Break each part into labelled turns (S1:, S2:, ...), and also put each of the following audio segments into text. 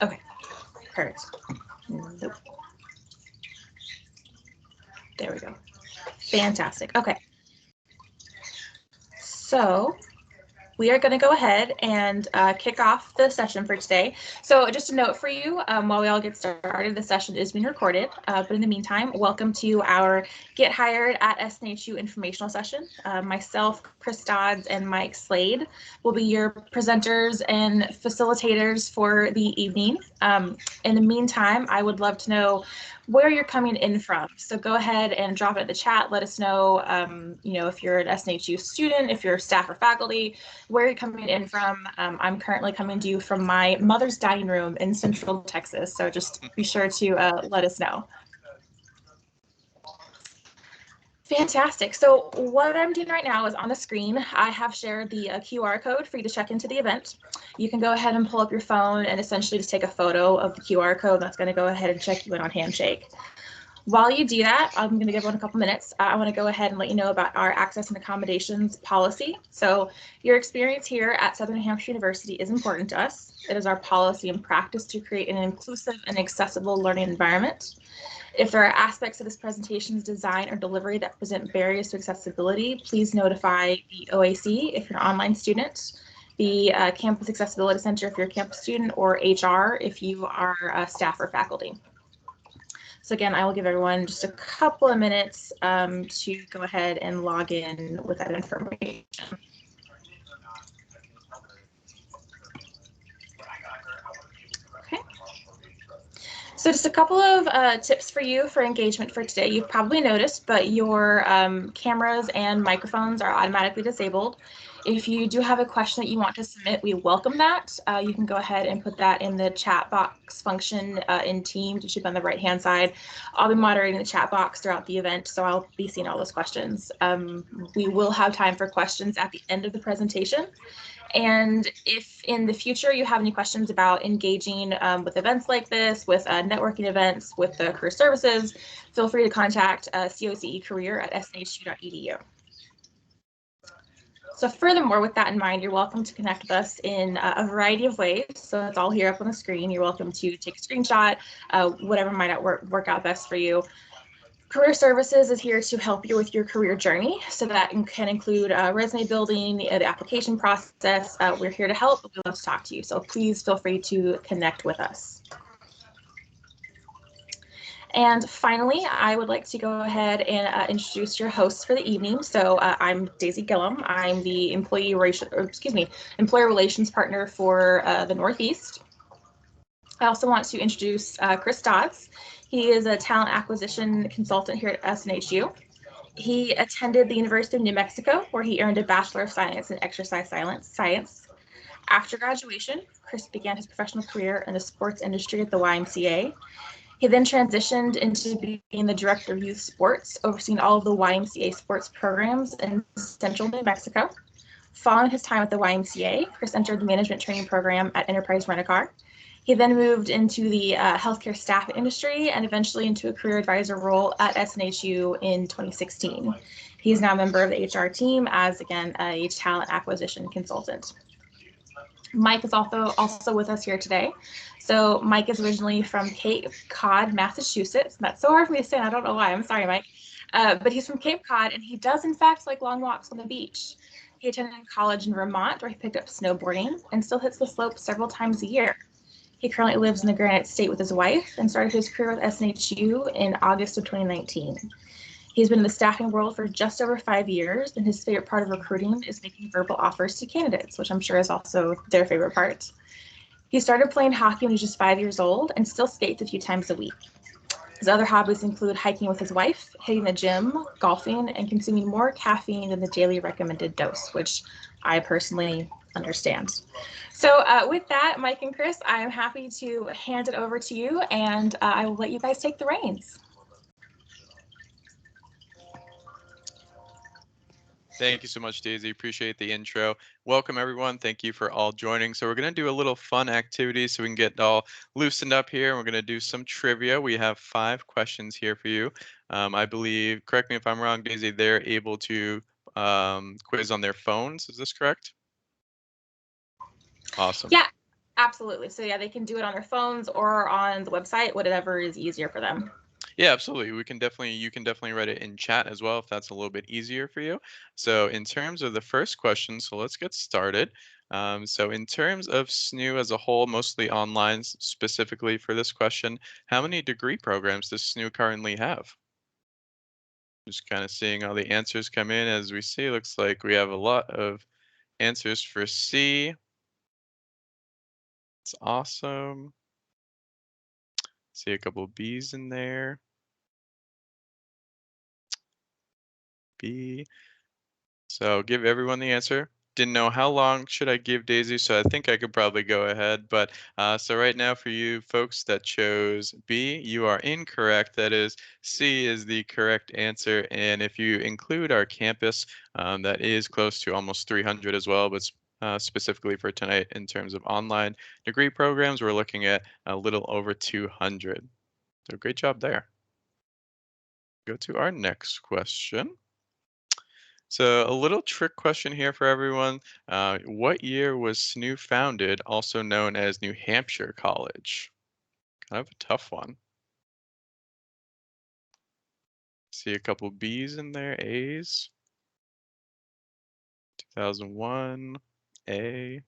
S1: Okay, perfect. Nope. There we go. Fantastic. Okay. So we are going to go ahead and kick off the session for today. So just a note for you, while we all get started, the session is being recorded. But in the meantime, welcome to our Get Hired at SNHU informational session. Myself, Chris Dodds, and Mike Slade will be your presenters and facilitators for the evening. In the meantime, I would love to know where you're coming in from. So go ahead and drop it in the chat. Let us know, if you're an SNHU student, if you're staff or faculty, where you're coming in from. I'm currently coming to you from my mother's dining room in Central Texas. So just be sure to let us know. Fantastic. So what I'm doing right now is on the screen, I have shared the QR code for you to check into the event. You can go ahead and pull up your phone and essentially just take a photo of the QR code. That's going to go ahead and check you in on Handshake. While you do that, I'm going to give one a couple minutes. I want to go ahead and let you know about our access and accommodations policy. So your experience here at Southern New Hampshire University is important to us. It is our policy and practice to create an inclusive and accessible learning environment. If there are aspects of this presentation's design or delivery that present barriers to accessibility, please notify the OAC if you're an online student, the Campus Accessibility Center if you're a campus student, or HR if you are staff or faculty. So again, I will give everyone just a couple of minutes to go ahead and log in with that information. Okay. So just a couple of tips for you for engagement for today. You've probably noticed, but your cameras and microphones are automatically disabled. If you do have a question that you want to submit, we welcome that. You can go ahead and put that in the chat box function in Teams, which should be on the right-hand side. I'll be moderating the chat box throughout the event, so I'll be seeing all those questions. We will have time for questions at the end of the presentation. And if in the future you have any questions about engaging with events like this, with networking events, with the career services, feel free to contact cocecareer@snhu.edu. So furthermore, with that in mind, you're welcome to connect with us in a variety of ways. So it's all here up on the screen. You're welcome to take a screenshot, whatever might work out best for you. Career Services is here to help you with your career journey. So that can include resume building, the application process. We're here to help. We love to talk to you. So please feel free to connect with us. And finally, I would like to go ahead and introduce your hosts for the evening. So I'm Daisy Gillum. I'm the employer relations partner for the Northeast. I also want to introduce Chris Dodds. He is a talent acquisition consultant here at SNHU. He attended the University of New Mexico, where he earned a Bachelor of Science in Exercise Science. After graduation, Chris began his professional career in the sports industry at the YMCA. He then transitioned into being the Director of Youth Sports, overseeing all of the YMCA sports programs in Central New Mexico. Following his time at the YMCA, Chris entered the management training program at Enterprise Rent-A-Car. He then moved into the healthcare staff industry and eventually into a career advisor role at SNHU in 2016. He's now a member of the HR team as, again, a talent acquisition consultant. Mike is also with us here today. So Mike is originally from Cape Cod, Massachusetts. That's so hard for me to say, and I don't know why. I'm sorry, Mike. But he's from Cape Cod, and he does, in fact, like long walks on the beach. He attended college in Vermont, where he picked up snowboarding and still hits the slopes several times a year. He currently lives in the Granite State with his wife and started his career with SNHU in August of 2019. He's been in the staffing world for just over 5 years, and his favorite part of recruiting is making verbal offers to candidates, which I'm sure is also their favorite part. He started playing hockey when he was just 5 years old and still skates a few times a week. His other hobbies include hiking with his wife, hitting the gym, golfing, and consuming more caffeine than the daily recommended dose, which I personally understand. So with that, Mike and Chris, I am happy to hand it over to you, and I will let you guys take the reins.
S2: Thank you so much, Daisy. Appreciate the intro. Welcome, everyone. Thank you for all joining. So we're going to do a little fun activity so we can get all loosened up here. We're going to do some trivia. We have 5 questions here for you. I believe, correct me if I'm wrong, Daisy, they're able to quiz on their phones. Is this correct? Awesome.
S1: Yeah. Absolutely. So yeah, they can do it on their phones or on the website, whatever is easier for them.
S2: Yeah, absolutely. You can definitely write it in chat as well if that's a little bit easier for you. So in terms of the first question, so let's get started. So in terms of SNU as a whole, mostly online, specifically for this question, how many degree programs does SNU currently have? Just kind of seeing all the answers come in as we see. Looks like we have a lot of answers for C. It's awesome. See a couple of B's in there. B. So give everyone the answer. Didn't know how long should I give Daisy, so I think I could probably go ahead. But so right now for you folks that chose B, you are incorrect. That is, C is the correct answer. And if you include our campus, that is close to almost 300 as well. But specifically for tonight, in terms of online degree programs, we're looking at a little over 200. So great job there. Go to our next question. So a little trick question here for everyone. What year was SNU founded, also known as New Hampshire College? Kind of a tough one. See a couple B's in there, A's. 2001, A.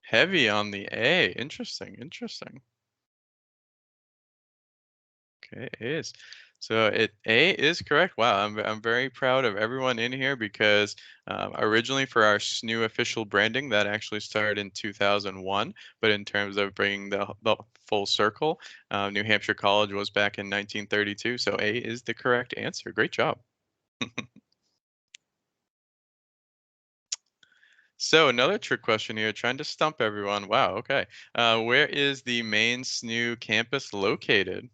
S2: Heavy on the A. Interesting, interesting. Okay, A is. So A is correct. Wow, I'm very proud of everyone in here because originally for our SNU official branding, that actually started in 2001. But in terms of bringing the full circle, New Hampshire College was back in 1932. So A is the correct answer. Great job. So another trick question here, trying to stump everyone. Wow, okay. Where is the main SNU campus located?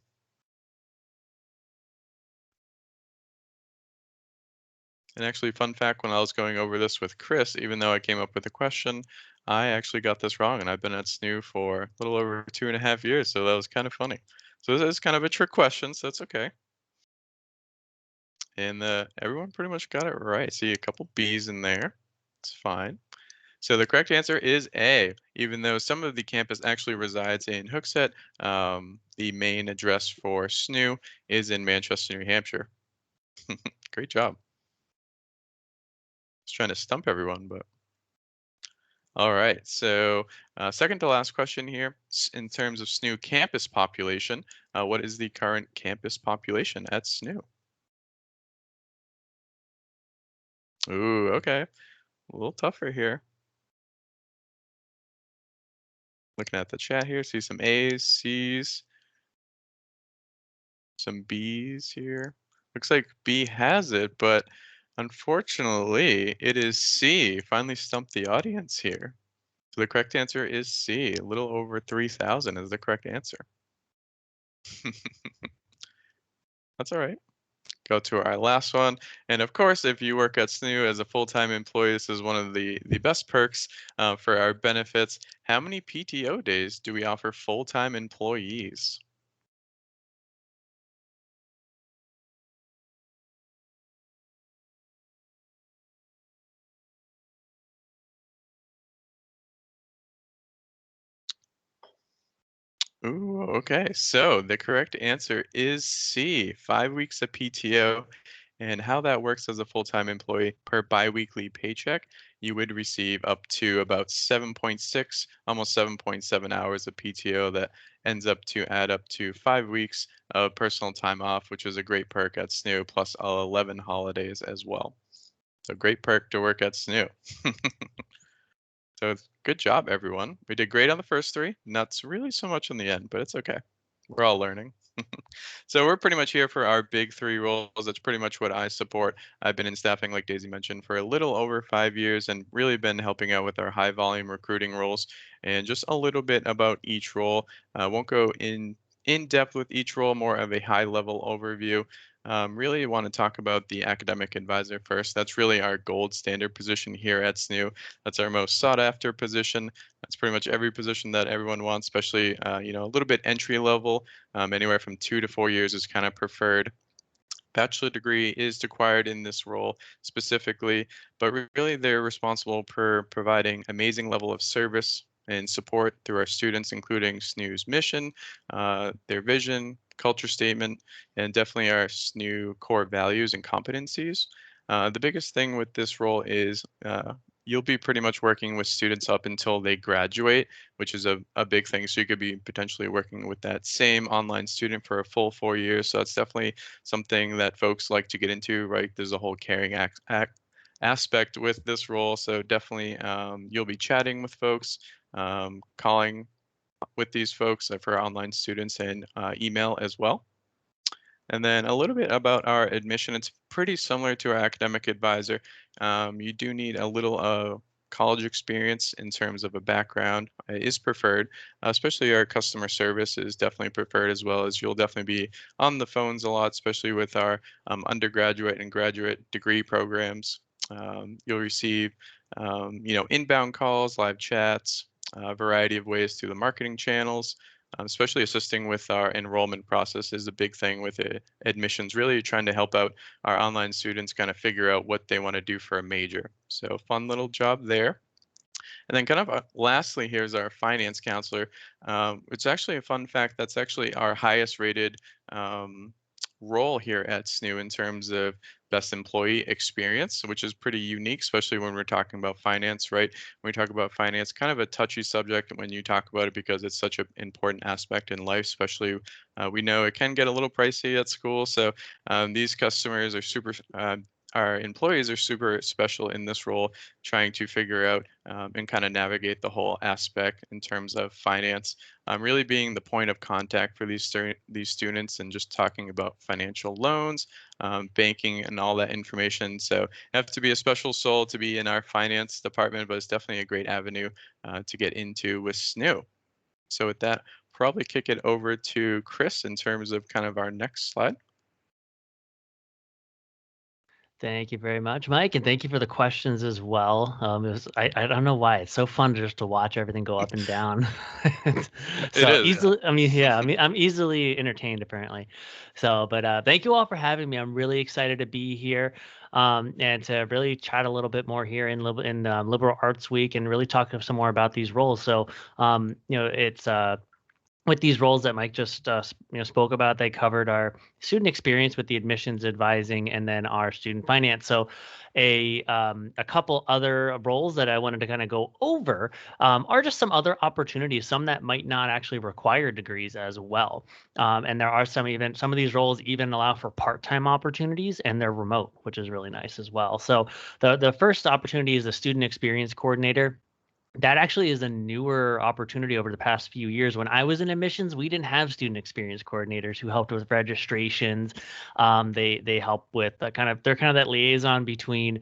S2: And actually, fun fact, when I was going over this with Chris, even though I came up with a question, I actually got this wrong, and I've been at SNU for a little over 2.5 years, so that was kind of funny. So this is kind of a trick question, so that's okay. And everyone pretty much got it right. See a couple B's in there. It's fine. So the correct answer is A. Even though some of the campus actually resides in Hooksett, the main address for SNU is in Manchester, New Hampshire. Great job. Just trying to stump everyone, but all right. So second to last question here, in terms of SNU campus population, what is the current campus population at SNU? Ooh, okay. A little tougher here. Looking at the chat here, see some A's, C's, some B's here. Looks like B has it, but unfortunately, it is C. Finally stumped the audience here. So the correct answer is C. A little over 3,000 is the correct answer. That's all right. Go to our last one. And of course, if you work at SNU as a full-time employee, this is one of the best perks for our benefits. How many PTO days do we offer full-time employees? Ooh, okay. So the correct answer is C, 5 weeks of PTO. And how that works as a full-time employee per biweekly paycheck, you would receive up to about 7.6, almost 7.7 hours of PTO that ends up to add up to 5 weeks of personal time off, which is a great perk at SNU, plus all 11 holidays as well. So great perk to work at SNU. So good job, everyone. We did great on the first three. Not really so much in the end, but it's okay. We're all learning. So we're pretty much here for our big three roles. That's pretty much what I support. I've been in staffing, like Daisy mentioned, for a little over 5 years and really been helping out with our high volume recruiting roles and just a little bit about each role. I won't go in depth with each role, more of a high level overview. Really want to talk about the academic advisor first. That's really our gold standard position here at SNU. That's our most sought after position. That's pretty much every position that everyone wants, especially a little bit entry level. Anywhere from 2 to 4 years is kind of preferred. bachelor degree is required in this role specifically, but really they're responsible for providing amazing level of service and support through our students, including SNHU's mission, their vision, culture statement, and definitely our SNHU core values and competencies. The biggest thing with this role is you'll be pretty much working with students up until they graduate, which is a big thing. So you could be potentially working with that same online student for a full 4 years. So that's definitely something that folks like to get into, right? There's a whole caring aspect with this role. So definitely you'll be chatting with folks, calling with these folks for online students, and email as well. And then a little bit about our admission. It's pretty similar to our academic advisor. You do need a little college experience in terms of a background is preferred, especially our customer service is definitely preferred, as well as you'll definitely be on the phones a lot, especially with our undergraduate and graduate degree programs. You'll receive, inbound calls, live chats, a variety of ways through the marketing channels. Especially assisting with our enrollment process is a big thing with admissions, really trying to help out our online students kind of figure out what they want to do for a major. So fun little job there. And then kind of lastly, here's our finance counselor. It's actually a fun fact, that's actually our highest rated role here at SNHU in terms of best employee experience, which is pretty unique, especially when we're talking about finance, right? When we talk about finance, kind of a touchy subject when you talk about it because it's such an important aspect in life, especially we know it can get a little pricey at school. So these customers are super, our employees are super special in this role, trying to figure out and kind of navigate the whole aspect in terms of finance, really being the point of contact for these students and just talking about financial loans, banking, and all that information. So you have to be a special soul to be in our finance department, but it's definitely a great avenue to get into with SNHU. So with that, probably kick it over to Chris in terms of kind of our next slide.
S3: Thank you very much, Mike, and thank you for the questions as well. I don't know why it's so fun just to watch everything go up and down.
S2: It
S3: So
S2: is.
S3: easily, I mean, yeah, I mean, I'm easily entertained apparently. So, but thank you all for having me. I'm really excited to be here, and to really chat a little bit more here in Liberal Arts Week and really talk some more about these roles. So, it's with these roles that Mike just spoke about, they covered our student experience with the admissions advising and then our student finance. So a couple other roles that I wanted to kind of go over are just some other opportunities, some that might not actually require degrees as well. And there are some of these roles even allow for part-time opportunities, and they're remote, which is really nice as well. So the first opportunity is a student experience coordinator. That actually is a newer opportunity over the past few years. When I was in admissions, we didn't have student experience coordinators who helped with registrations. They help with they're kind of that liaison between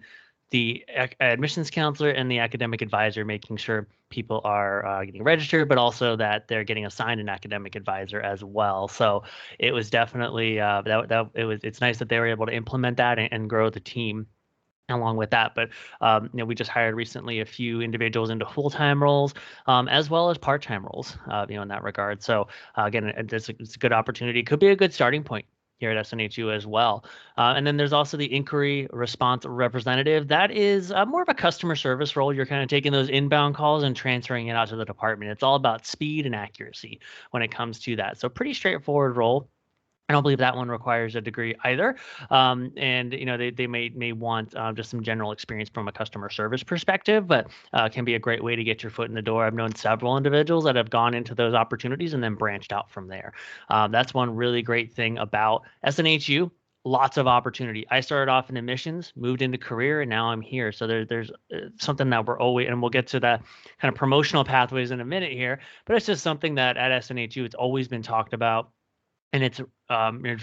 S3: the admissions counselor and the academic advisor, making sure people are getting registered, but also that they're getting assigned an academic advisor as well. So it was definitely it's nice that they were able to implement that and grow the team along with that. But we just hired recently a few individuals into full-time roles, as well as part-time roles, in that regard. So again, it's a good opportunity. Could be a good starting point here at SNHU as well. And then there's also the inquiry response representative. That is more of a customer service role. You're kind of taking those inbound calls and transferring it out to the department. It's all about speed and accuracy when it comes to that. So pretty straightforward role. I don't believe that one requires a degree either. And they may want just some general experience from a customer service perspective, but can be a great way to get your foot in the door. I've known several individuals that have gone into those opportunities and then branched out from there. That's one really great thing about SNHU. Lots of opportunity. I started off in admissions, moved into career, and now I'm here. So there's something that we're always, and we'll get to that kind of promotional pathways in a minute here, but it's just something that at SNHU, it's always been talked about. And it's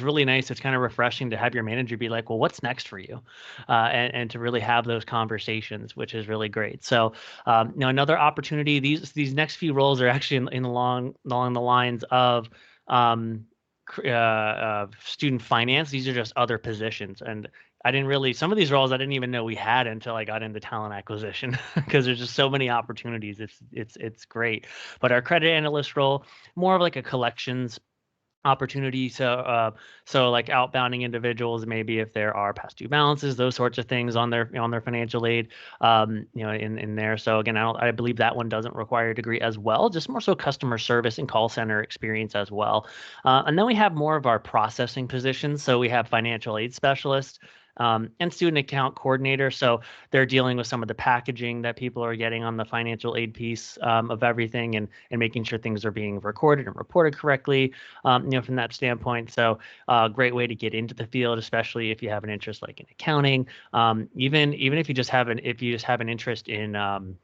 S3: really nice. It's kind of refreshing to have your manager be like, well, what's next for you? And to really have those conversations, which is really great. So, another opportunity, these next few roles are actually along the lines of student finance. These are just other positions. And some of these roles I didn't even know we had until I got into talent acquisition, because there's just so many opportunities. It's great. But our credit analyst role, more of like a collections opportunity to so like outbounding individuals, maybe if there are past due balances, those sorts of things on their financial aid, in there. So again, I believe that one doesn't require a degree as well, just more so customer service and call center experience as well. And then we have more of our processing positions. So we have financial aid specialists, and student account coordinator. So they're dealing with some of the packaging that people are getting on the financial aid piece, of everything, and making sure things are being recorded and reported correctly, from that standpoint. So great way to get into the field, especially if you have an interest like in accounting, even if you just have an interest in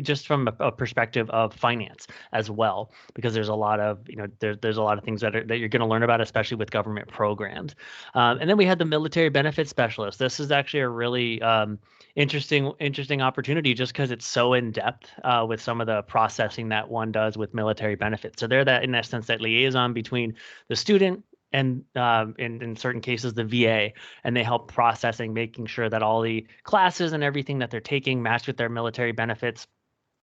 S3: just from a perspective of finance as well, because there's a lot of there's a lot of things that you're going to learn about, especially with government programs. And then we had the military benefits specialist. This is actually a really interesting opportunity, just because it's so in depth with some of the processing that one does with military benefits. So they're that, in essence, that liaison between the student and in certain cases the VA, and they help processing, making sure that all the classes and everything that they're taking match with their military benefits.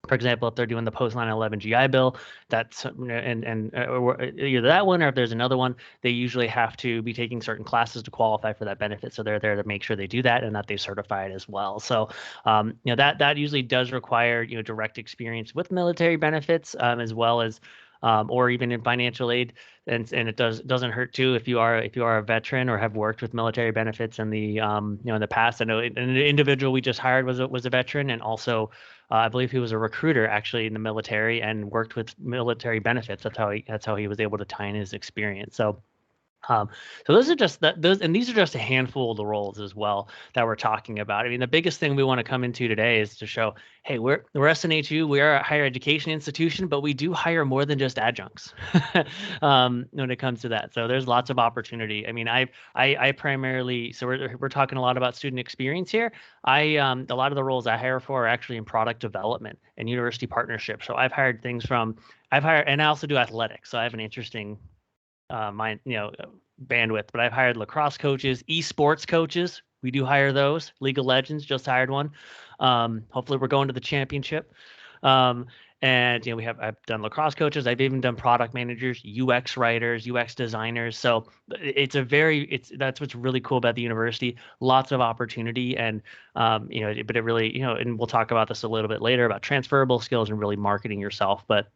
S3: For example, if they're doing the post 9/11 GI Bill, that's or either that one, or if there's another one, they usually have to be taking certain classes to qualify for that benefit. So they're there to make sure they do that and that they certify it as well. So that usually does require direct experience with military benefits, as well as or even in financial aid. And it doesn't hurt too if you are a veteran or have worked with military benefits in the in the past. I know an individual we just hired was a veteran, and also I believe he was a recruiter actually in the military and worked with military benefits. That's how he was able to tie in his experience. So those are just and these are just a handful of the roles as well that we're talking about. I mean, the biggest thing we want to come into today is to show, hey, we're SNHU, we are a higher education institution, but we do hire more than just adjuncts when it comes to that. So there's lots of opportunity. I mean, I primarily, so we're talking a lot about student experience here. A lot of the roles I hire for are actually in product development and university partnerships. So I've hired, and I also do athletics. So I have an interesting bandwidth, but I've hired lacrosse coaches, esports coaches. We do hire those. League of Legends just hired one. Hopefully we're going to the championship. And I've done lacrosse coaches. I've even done product managers, UX writers, UX designers. So that's what's really cool about the university. Lots of opportunity, and but it really, and we'll talk about this a little bit later about transferable skills and really marketing yourself. But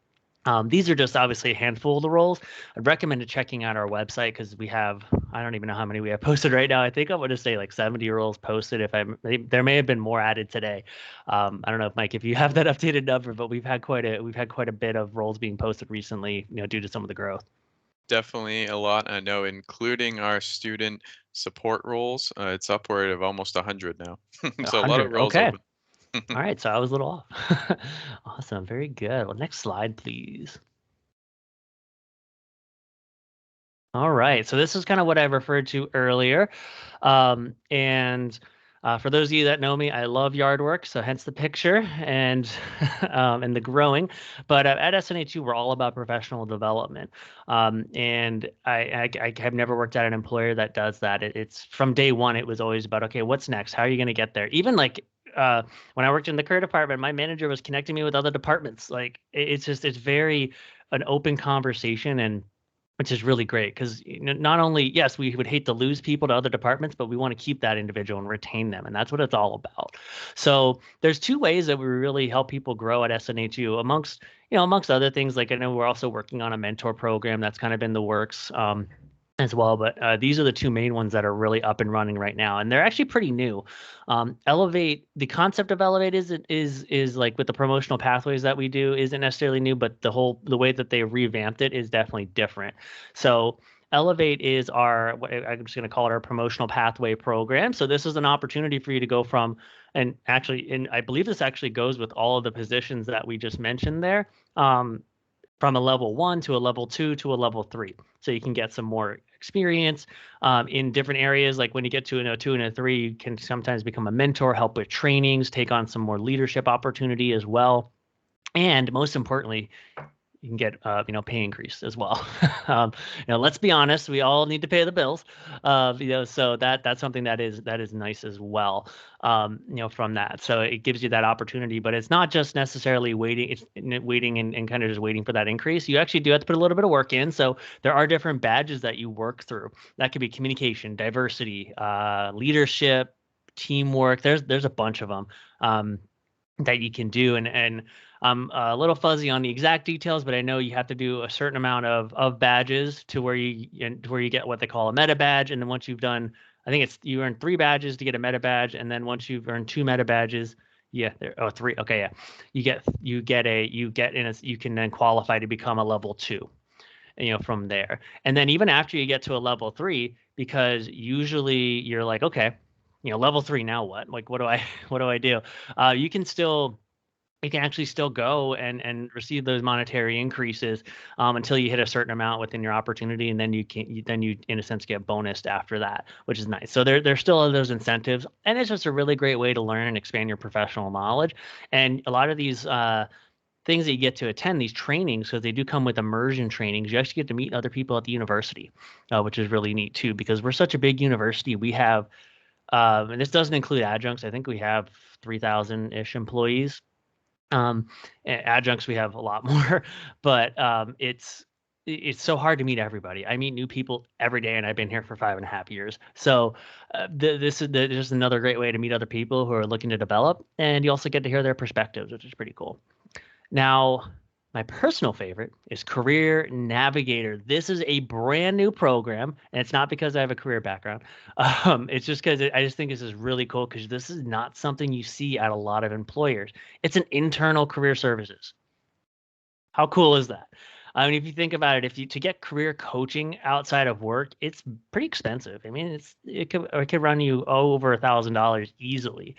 S3: these are just obviously a handful of the roles. I'd recommend checking out our website, because we have, I don't even know how many we have posted right now. I think I'm going to say like 70 roles posted. There may have been more added today. I don't know if Mike, if you have that updated number, but we've had quite a bit of roles being posted recently, due to some of the growth.
S2: Definitely a lot. I know, including our student support roles, it's upward of almost 100 now. So a lot of roles
S3: okay.
S2: open.
S3: All right, so I was a little off. Awesome, very good. Well, next slide, please. All right, so this is kind of what I referred to earlier. And for those of you that know me, I love yard work, so hence the picture and and the growing. But at SNHU, we're all about professional development. And I have never worked at an employer that does that. It's from day one, it was always about, okay, what's next? How are you going to get there? Even like when I worked in the career department, my manager was connecting me with other departments. Like it's very an open conversation, and which is really great, because not only, yes, we would hate to lose people to other departments, but we want to keep that individual and retain them. And that's what it's all about. So there's two ways that we really help people grow at SNHU, amongst other things. Like I know we're also working on a mentor program that's kind of in the works. As well, but these are the two main ones that are really up and running right now, and they're actually pretty new. Elevate, the concept of Elevate is like with the promotional pathways that we do isn't necessarily new, but the way that they revamped it is definitely different. So Elevate is I'm just going to call it our promotional pathway program. So this is an opportunity for you to go from, and I believe this actually goes with all of the positions that we just mentioned there. From a level 1 to a level 2 to a level 3. So you can get some more experience in different areas. Like when you get to a 2 and a 3, you can sometimes become a mentor, help with trainings, take on some more leadership opportunity as well. And most importantly, you can get pay increase as well. Let's be honest, we all need to pay the bills. So that's something that is nice as well. From that, so it gives you that opportunity, but it's not just necessarily waiting. It's waiting and kind of just waiting for that increase. You actually do have to put a little bit of work in. So there are different badges that you work through. That could be communication, diversity, leadership, teamwork. There's a bunch of them that you can do, and I'm a little fuzzy on the exact details, but I know you have to do a certain amount of badges to where you get what they call a meta badge, and then once you've done, I think it's you earn 3 badges to get a meta badge, and then once you've earned 2 meta badges, yeah, there, oh 3, okay, yeah, you can then qualify to become a level 2, from there, and then even after you get to a level 3, because usually you're like, okay, level 3, now what? Like, what do I do? You can actually still go and receive those monetary increases until you hit a certain amount within your opportunity, and then you in a sense get bonused after that, which is nice. So there's still those incentives, and it's just a really great way to learn and expand your professional knowledge. And a lot of these things that you get to attend, these trainings, because they do come with immersion trainings, you actually get to meet other people at the university, which is really neat too, because we're such a big university. We have, and this doesn't include adjuncts, I think we have 3,000-ish employees. Adjuncts, we have a lot more, but it's so hard to meet everybody. I meet new people every day, and I've been here for 5.5 years. So this is just another great way to meet other people who are looking to develop, and you also get to hear their perspectives, which is pretty cool. Now, my personal favorite is Career Navigator. This is a brand new program, and it's not because I have a career background. It's just because I just think this is really cool, because this is not something you see at a lot of employers. It's an internal career services. How cool is that? I mean, if you think about it, to get career coaching outside of work, it's pretty expensive. I mean, it could run you over $1,000 easily.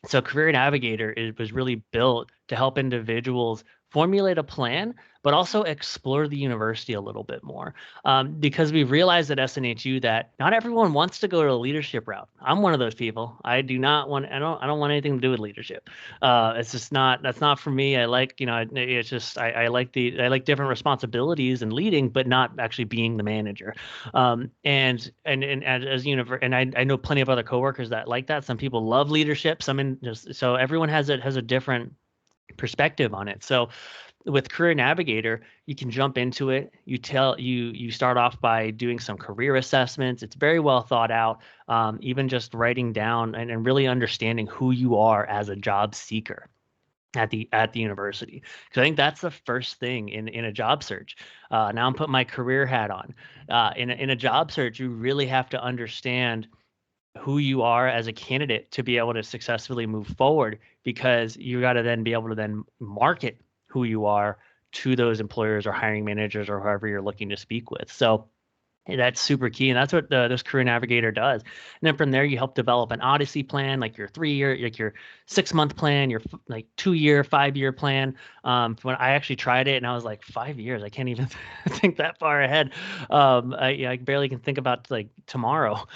S3: So Career Navigator was really built to help individuals formulate a plan, but also explore the university a little bit more. Because we've realized at SNHU that not everyone wants to go to a leadership route. I'm one of those people. I don't want anything to do with leadership. It's just that's not for me. I like, it's just, I like different responsibilities and leading, but not actually being the manager. And I know plenty of other coworkers that like that. Some people love leadership. So everyone has a different perspective on it. So with Career Navigator, you can jump into it. You start off by doing some career assessments. It's very well thought out. Even just writing down and really understanding who you are as a job seeker at the university, because I think that's the first thing in a job search. Now I'm putting my career hat on. In a job search, you really have to understand who you are as a candidate to be able to successfully move forward, because you got to then be able to then market who you are to those employers or hiring managers or whoever you're looking to speak with. So that's super key, and that's what this Career Navigator does. And then from there, you help develop an Odyssey plan, like your 3-year, like your 6-month plan, your like 2-year, 5-year plan. When I actually tried it, and I was like, 5 years, I can't even think that far ahead. I barely can think about like tomorrow.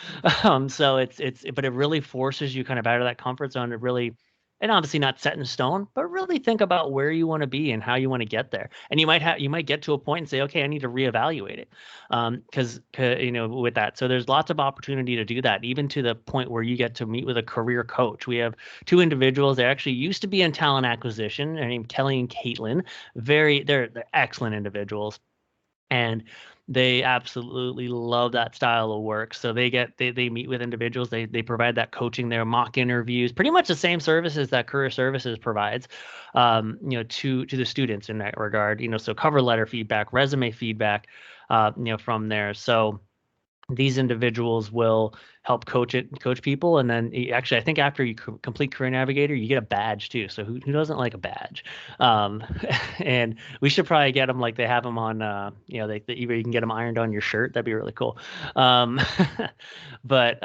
S3: So but it really forces you kind of out of that comfort zone to really. And obviously not set in stone, but really think about where you want to be and how you want to get there. And you might get to a point and say, okay, I need to reevaluate it, because with that. So there's lots of opportunity to do that, even to the point where you get to meet with a career coach. We have 2 individuals. They actually used to be in talent acquisition. They're named Kelly and Caitlin. They're excellent individuals. And they absolutely love that style of work. So they meet with individuals. They provide that coaching, their mock interviews, pretty much the same services that Career Services provides, to the students in that regard. So cover letter feedback, resume feedback, from there. So these individuals will help coach people, and then actually I think after you complete Career Navigator, you get a badge too. So who doesn't like a badge? And we should probably get them like they have them on you can get them ironed on your shirt. That'd be really cool. But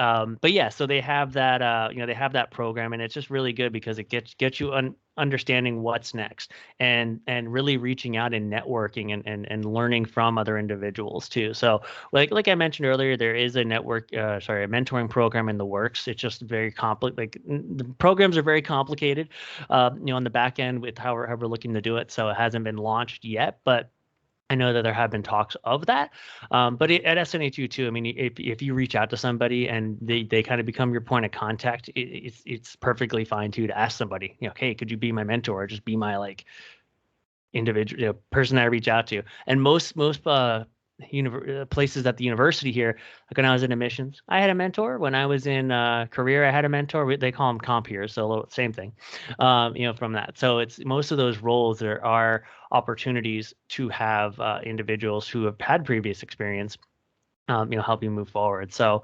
S3: yeah, so they have that they have that program, and it's just really good because it gets you understanding what's next, and really reaching out and networking and learning from other individuals too. So like I mentioned earlier, there is a network, I mentioned mentoring program in the works. It's just very complicated. Like the programs are very complicated, on the back end with how we're looking to do it. So it hasn't been launched yet, but I know that there have been talks of that. But at SNHU too, I mean, if you reach out to somebody and they kind of become your point of contact, it's perfectly fine too to ask somebody, hey, could you be my mentor, or just be my like individual person I reach out to. And most places at the university here, like when I was in admissions, I had a mentor. When I was in career, I had a mentor. They call them compeers, so same thing, from that. So it's most of those roles, there are opportunities to have individuals who have had previous experience help you move forward. So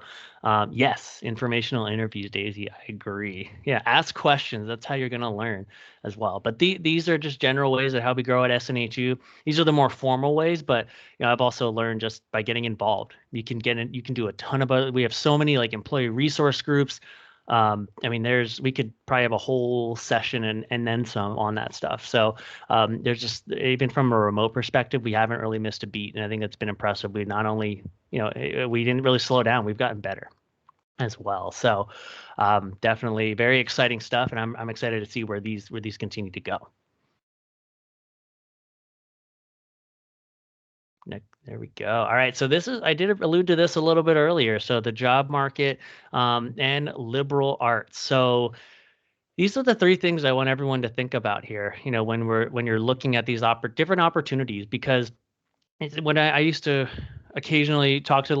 S3: yes, informational interviews, Daisy, I agree. Yeah, ask questions. That's how you're going to learn as well. But these are just general ways of how we grow at SNHU. These are the more formal ways, but I've also learned just by getting involved. You can get in, you can do a ton of we have so many like employee resource groups. I mean, we could probably have a whole session and then some on that stuff. So there's just, even from a remote perspective, we haven't really missed a beat. And I think it's been impressive. We not only, we didn't really slow down, we've gotten better as well. So definitely very exciting stuff. And I'm excited to see where these continue to go. There we go. All right. So I did allude to this a little bit earlier. So the job market and liberal arts. So these are the three things I want everyone to think about here, when you're looking at these different opportunities, because when I used to occasionally talk to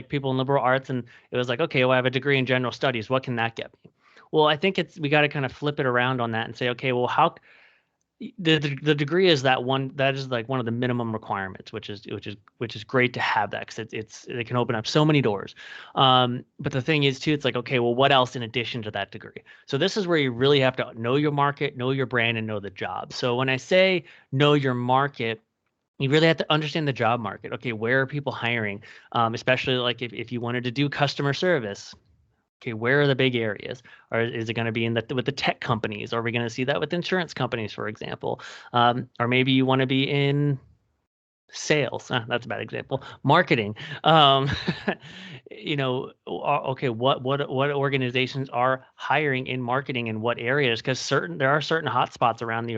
S3: people in liberal arts, and it was like, okay, well, I have a degree in general studies. What can that get me? Well, I think we got to kind of flip it around on that and say, okay, well, how the degree is that is like one of the minimum requirements, which is great to have that, because it can open up so many doors. But the thing is too, it's like, okay, well, what else in addition to that degree? So this is where you really have to know your market, know your brand, and know the job. So when I say know your market, you really have to understand the job market. Okay, where are people hiring? Especially like if you wanted to do customer service. Okay, where are the big areas? Or is it going to be with the tech companies? Are we going to see that with insurance companies, for example? Or maybe you want to be in sales. That's a bad example. Marketing. Okay, what organizations are hiring in marketing in what areas? Because there are certain hotspots around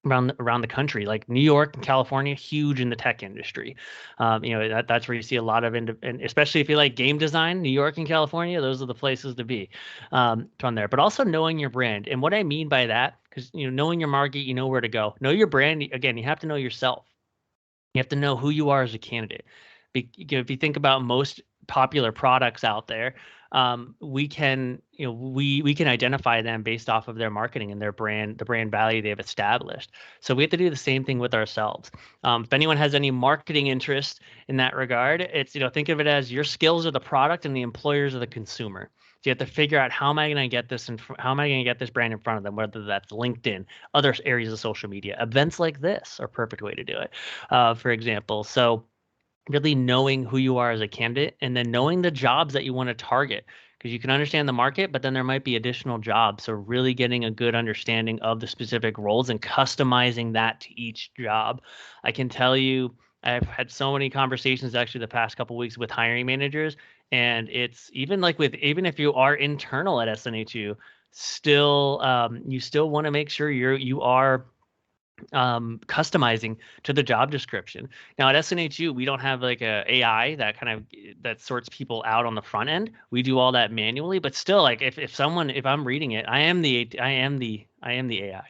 S3: around the country, like New York and California, huge in the tech industry. That's where you see a lot of, and especially if you like game design, New York and California, those are the places to be from there. But also knowing your brand. And what I mean by that, because knowing your market, you know where to go. Know your brand. Again, you have to know yourself. You have to know who you are as a candidate. If you think about most popular products out there, we can identify them based off of their marketing and their brand, the brand value they've established. So we have to do the same thing with ourselves. If anyone has any marketing interest in that regard, it's, think of it as your skills are the product and the employers are the consumer. So you have to figure out, how am I going to get this brand in front of them, whether that's LinkedIn, other areas of social media. Events like this are a perfect way to do it, for example. So really knowing who you are as a candidate, and then knowing the jobs that you want to target, because you can understand the market, but then there might be additional jobs. So really getting a good understanding of the specific roles and customizing that to each job. I can tell you, I've had so many conversations actually the past couple of weeks with hiring managers, and it's even if you are internal at SNHU, you still want to make sure you are customizing to the job description. Now at SNHU, we don't have like a AI that sorts people out on the front end. We do all that manually, but still, like if I'm reading it, I am the AI.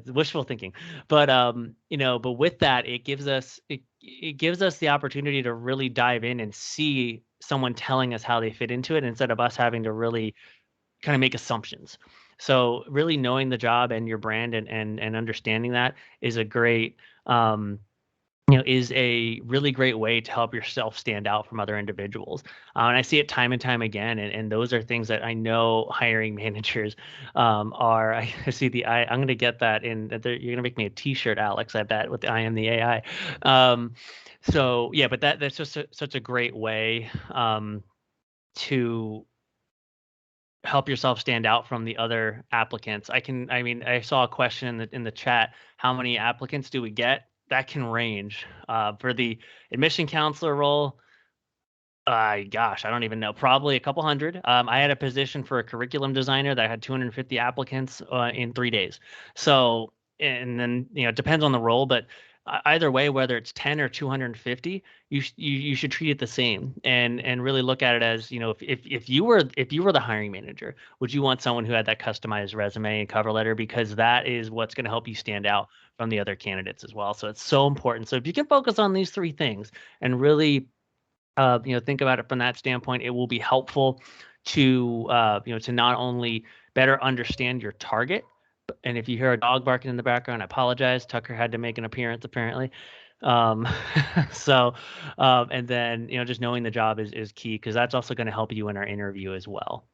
S3: Wishful thinking, but but with that, it gives us the opportunity to really dive in and see someone telling us how they fit into it, instead of us having to really kind of make assumptions. So really knowing the job and your brand and understanding that is a great is a really great way to help yourself stand out from other individuals. And I see it time and time again. And those are things that I know hiring managers are. I see I'm going to get that in. You're going to make me a T-shirt, Alex, I bet, with the I am the AI. So yeah, but that's just such a great way to help yourself stand out from the other applicants. I saw a question in the chat, how many applicants do we get? That can range. For the admission counselor role, Gosh, I don't even know. Probably a couple hundred. I had a position for a curriculum designer that had 250 applicants in 3 days. So, and then it depends on the role, but either way, whether it's 10 or 250, you should treat it the same and really look at it as if you were the hiring manager, would you want someone who had that customized resume and cover letter, because that is what's going to help you stand out from the other candidates as well. So it's so important. So if you can focus on these three things and really think about it from that standpoint, it will be helpful to to not only better understand your target. And if you hear a dog barking in the background, I apologize. Tucker had to make an appearance apparently. Um, so and then just knowing the job is key, because that's also going to help you in our interview as well.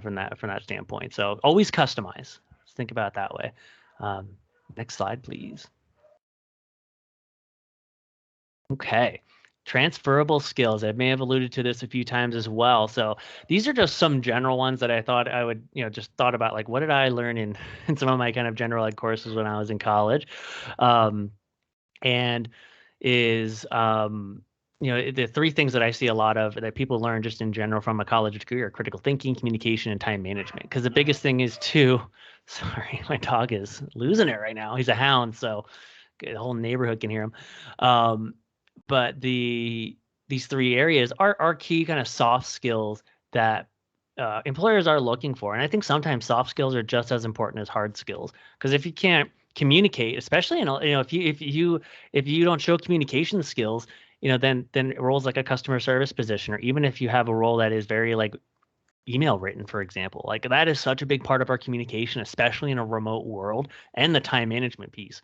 S3: From that standpoint. So always customize. Just think about it that way. Next slide, please. Okay. Transferable skills. I may have alluded to this a few times as well. So these are just some general ones that I thought I would, just thought about, like, what did I learn in, in some of my kind of general ed courses when I was in college? And is, the three things that I see a lot of that people learn just in general from a college degree are critical thinking, communication, and time management. Because the biggest thing is sorry, my dog is losing it right now. He's a hound, so the whole neighborhood can hear him. But these three areas are key kind of soft skills that employers are looking for. And I think sometimes soft skills are just as important as hard skills, because if you can't communicate, especially if you don't show communication skills, then roles like a customer service position, or even if you have a role that is very like email written, for example, like that is such a big part of our communication, especially in a remote world, and the time management piece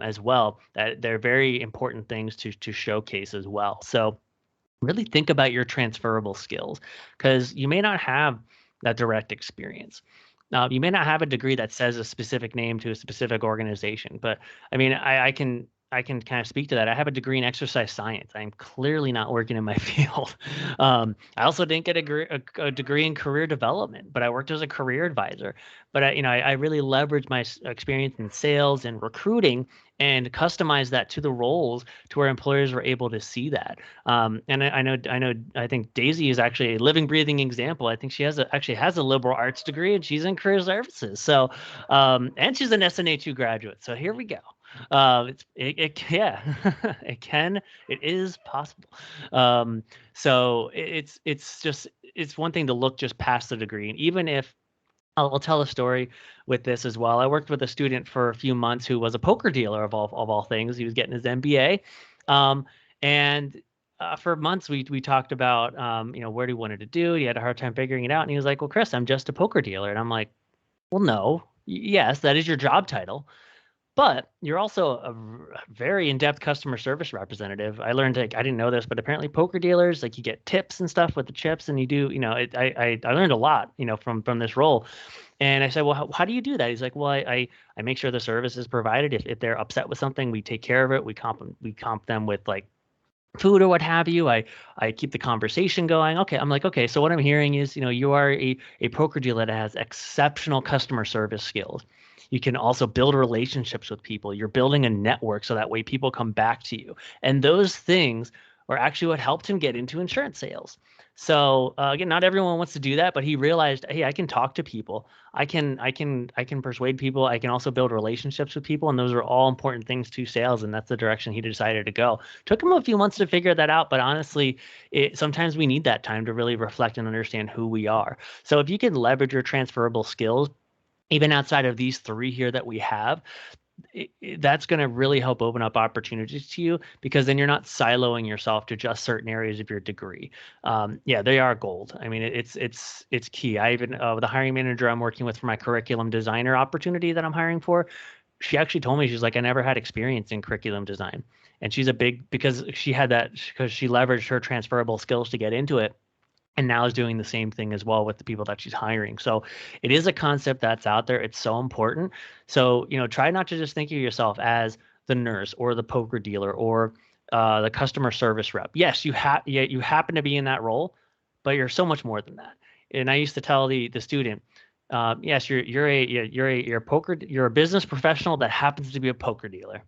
S3: as well. That they're very important things to showcase as well. So really think about your transferable skills, because you may not have that direct experience. You may not have a degree that says a specific name to a specific organization, but I mean, I can kind of speak to that. I have a degree in exercise science. I'm clearly not working in my field. I also didn't get a degree in career development, but I worked as a career advisor. But I really leveraged my experience in sales and recruiting and customized that to the roles to where employers were able to see that. And I think Daisy is actually a living, breathing example. I think she actually has a liberal arts degree, and she's in career services. So, and she's an SNHU graduate. So here we go. Yeah, it is possible. So it's one thing to look just past the degree. And even if I'll tell a story with this as well. I worked with a student for a few months who was a poker dealer of all things. He was getting his MBA. And for months we talked about what he wanted to do. He had a hard time figuring it out. And he was like, well, Chris, I'm just a poker dealer. And I'm like, well, no, yes, that is your job title, but you're also a very in-depth customer service representative. I learned, I didn't know this, but apparently poker dealers, like, you get tips and stuff with the chips, and you do, I learned a lot, from this role. And I said, well, how do you do that? He's like, well, I make sure the service is provided. If they're upset with something, we take care of it. We comp them with like food or what have you. I keep the conversation going. Okay. I'm like, okay, so what I'm hearing is, you are a poker dealer that has exceptional customer service skills. You can also build relationships with people. You're building a network so that way people come back to you. And those things are actually what helped him get into insurance sales. So again, not everyone wants to do that, but he realized, hey, I can talk to people. I can persuade people. I can also build relationships with people, and those are all important things to sales. And that's the direction he decided to go. Took him a few months to figure that out, but honestly, sometimes we need that time to really reflect and understand who we are. So if you can leverage your transferable skills, even outside of these three here that we have, that's going to really help open up opportunities to you, because then you're not siloing yourself to just certain areas of your degree. Yeah, they are gold. I mean, it's key. I even the hiring manager I'm working with for my curriculum designer opportunity that I'm hiring for, she actually told me, she's like, I never had experience in curriculum design, and she's because she leveraged her transferable skills to get into it, and now is doing the same thing as well with the people that she's hiring. So it is a concept that's out there. It's so important. So, try not to just think of yourself as the nurse or the poker dealer or the customer service rep. Yes, you happen to be in that role, but you're so much more than that. And I used to tell the student, yes, you're a business professional that happens to be a poker dealer.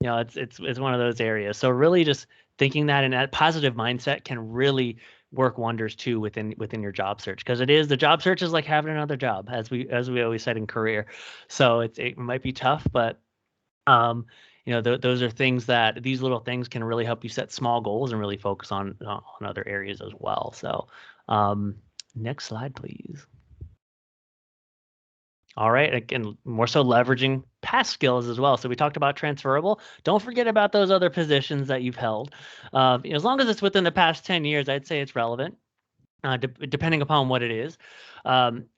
S3: It's one of those areas. So really just thinking that, and that positive mindset can really work wonders too within your job search, because the job search is like having another job, as we always said in career. So it might be tough, but those are things that these little things can really help you set small goals and really focus on other areas as well. So next slide, please. All right, again, more so leveraging past skills as well. So we talked about transferable. Don't forget about those other positions that you've held. As long as it's within the past 10 years, I'd say it's relevant, depending upon what it is.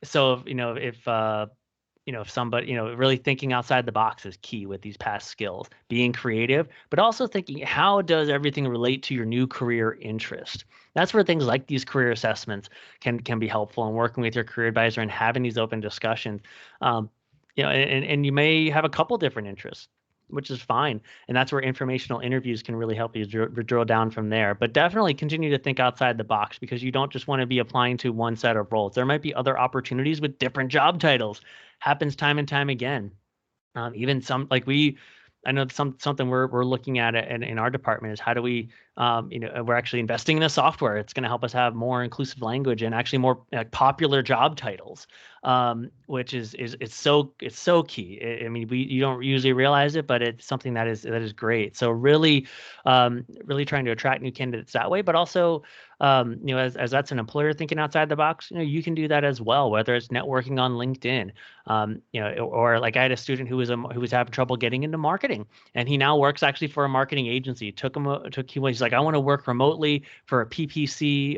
S3: So if somebody, really thinking outside the box is key with these past skills, being creative, but also thinking, how does everything relate to your new career interest? That's where things like these career assessments can be helpful, and working with your career advisor and having these open discussions. And you may have a couple different interests, which is fine. And that's where informational interviews can really help you drill down from there. But definitely continue to think outside the box, because you don't just want to be applying to one set of roles. There might be other opportunities with different job titles. Happens time and time again. Even some, like I know something we're looking at in our department is how do we, we're actually investing in a software. It's going to help us have more inclusive language and actually more popular job titles, which is it's so key. I mean, you don't usually realize it, but it's something that is great. So really trying to attract new candidates that way, but also as that's an employer thinking outside the box, you can do that as well, whether it's networking on LinkedIn, or like I had a student who was having trouble getting into marketing, and he now works actually for a marketing agency. He's like, I want to work remotely for a PPC.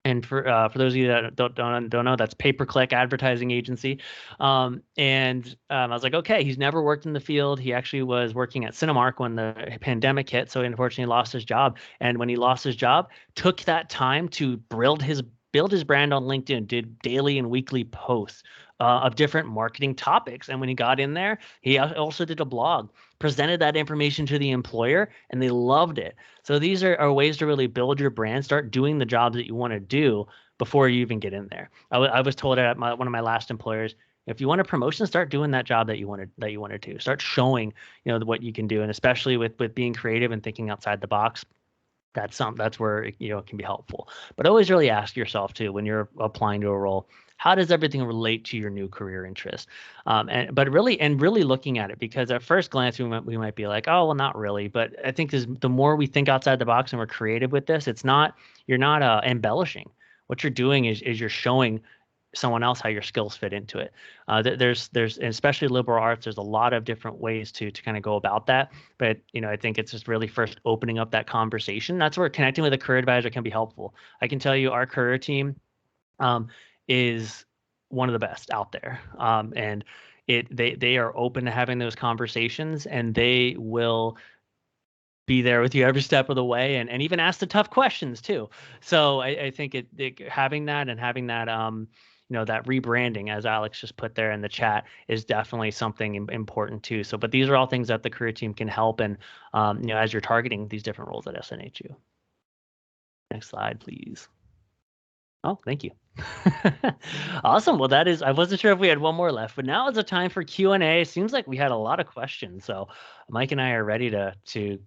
S3: And for those of you that don't know, that's pay-per-click advertising agency. I was like, okay, he's never worked in the field. He actually was working at Cinemark when the pandemic hit, so he unfortunately lost his job. And when he lost his job, took that time to build his brand on LinkedIn, did daily and weekly posts of different marketing topics. And when he got in there, he also did a blog, presented that information to the employer, and they loved it. So these are ways to really build your brand, start doing the jobs that you want to do before you even get in there. I was told at one of my last employers, if you want a promotion, start doing that job that you wanted to do. Start showing, what you can do, and especially with being creative and thinking outside the box. That's where it can be helpful. But always really ask yourself too, when you're applying to a role, how does everything relate to your new career interest? But really looking at it, because at first glance we might be like, oh well, not really. But I think the more we think outside the box and we're creative with this, you're not embellishing. What you're doing is you're showing someone else how your skills fit into it. There's especially liberal arts, there's a lot of different ways to kind of go about that. But I think it's just really first opening up that conversation. That's where connecting with a career advisor can be helpful. I can tell you our career team is one of the best out there, and they are open to having those conversations, and they will be there with you every step of the way, and even ask the tough questions too. So I think having that that rebranding, as Alex just put there in the chat, is definitely something important too. So, but these are all things that the career team can help, and as you're targeting these different roles at SNHU. Next slide, please. Oh, thank you. Awesome. Well, I wasn't sure if we had one more left, but now is the time for Q&A. Seems like we had a lot of questions, so Mike and I are ready to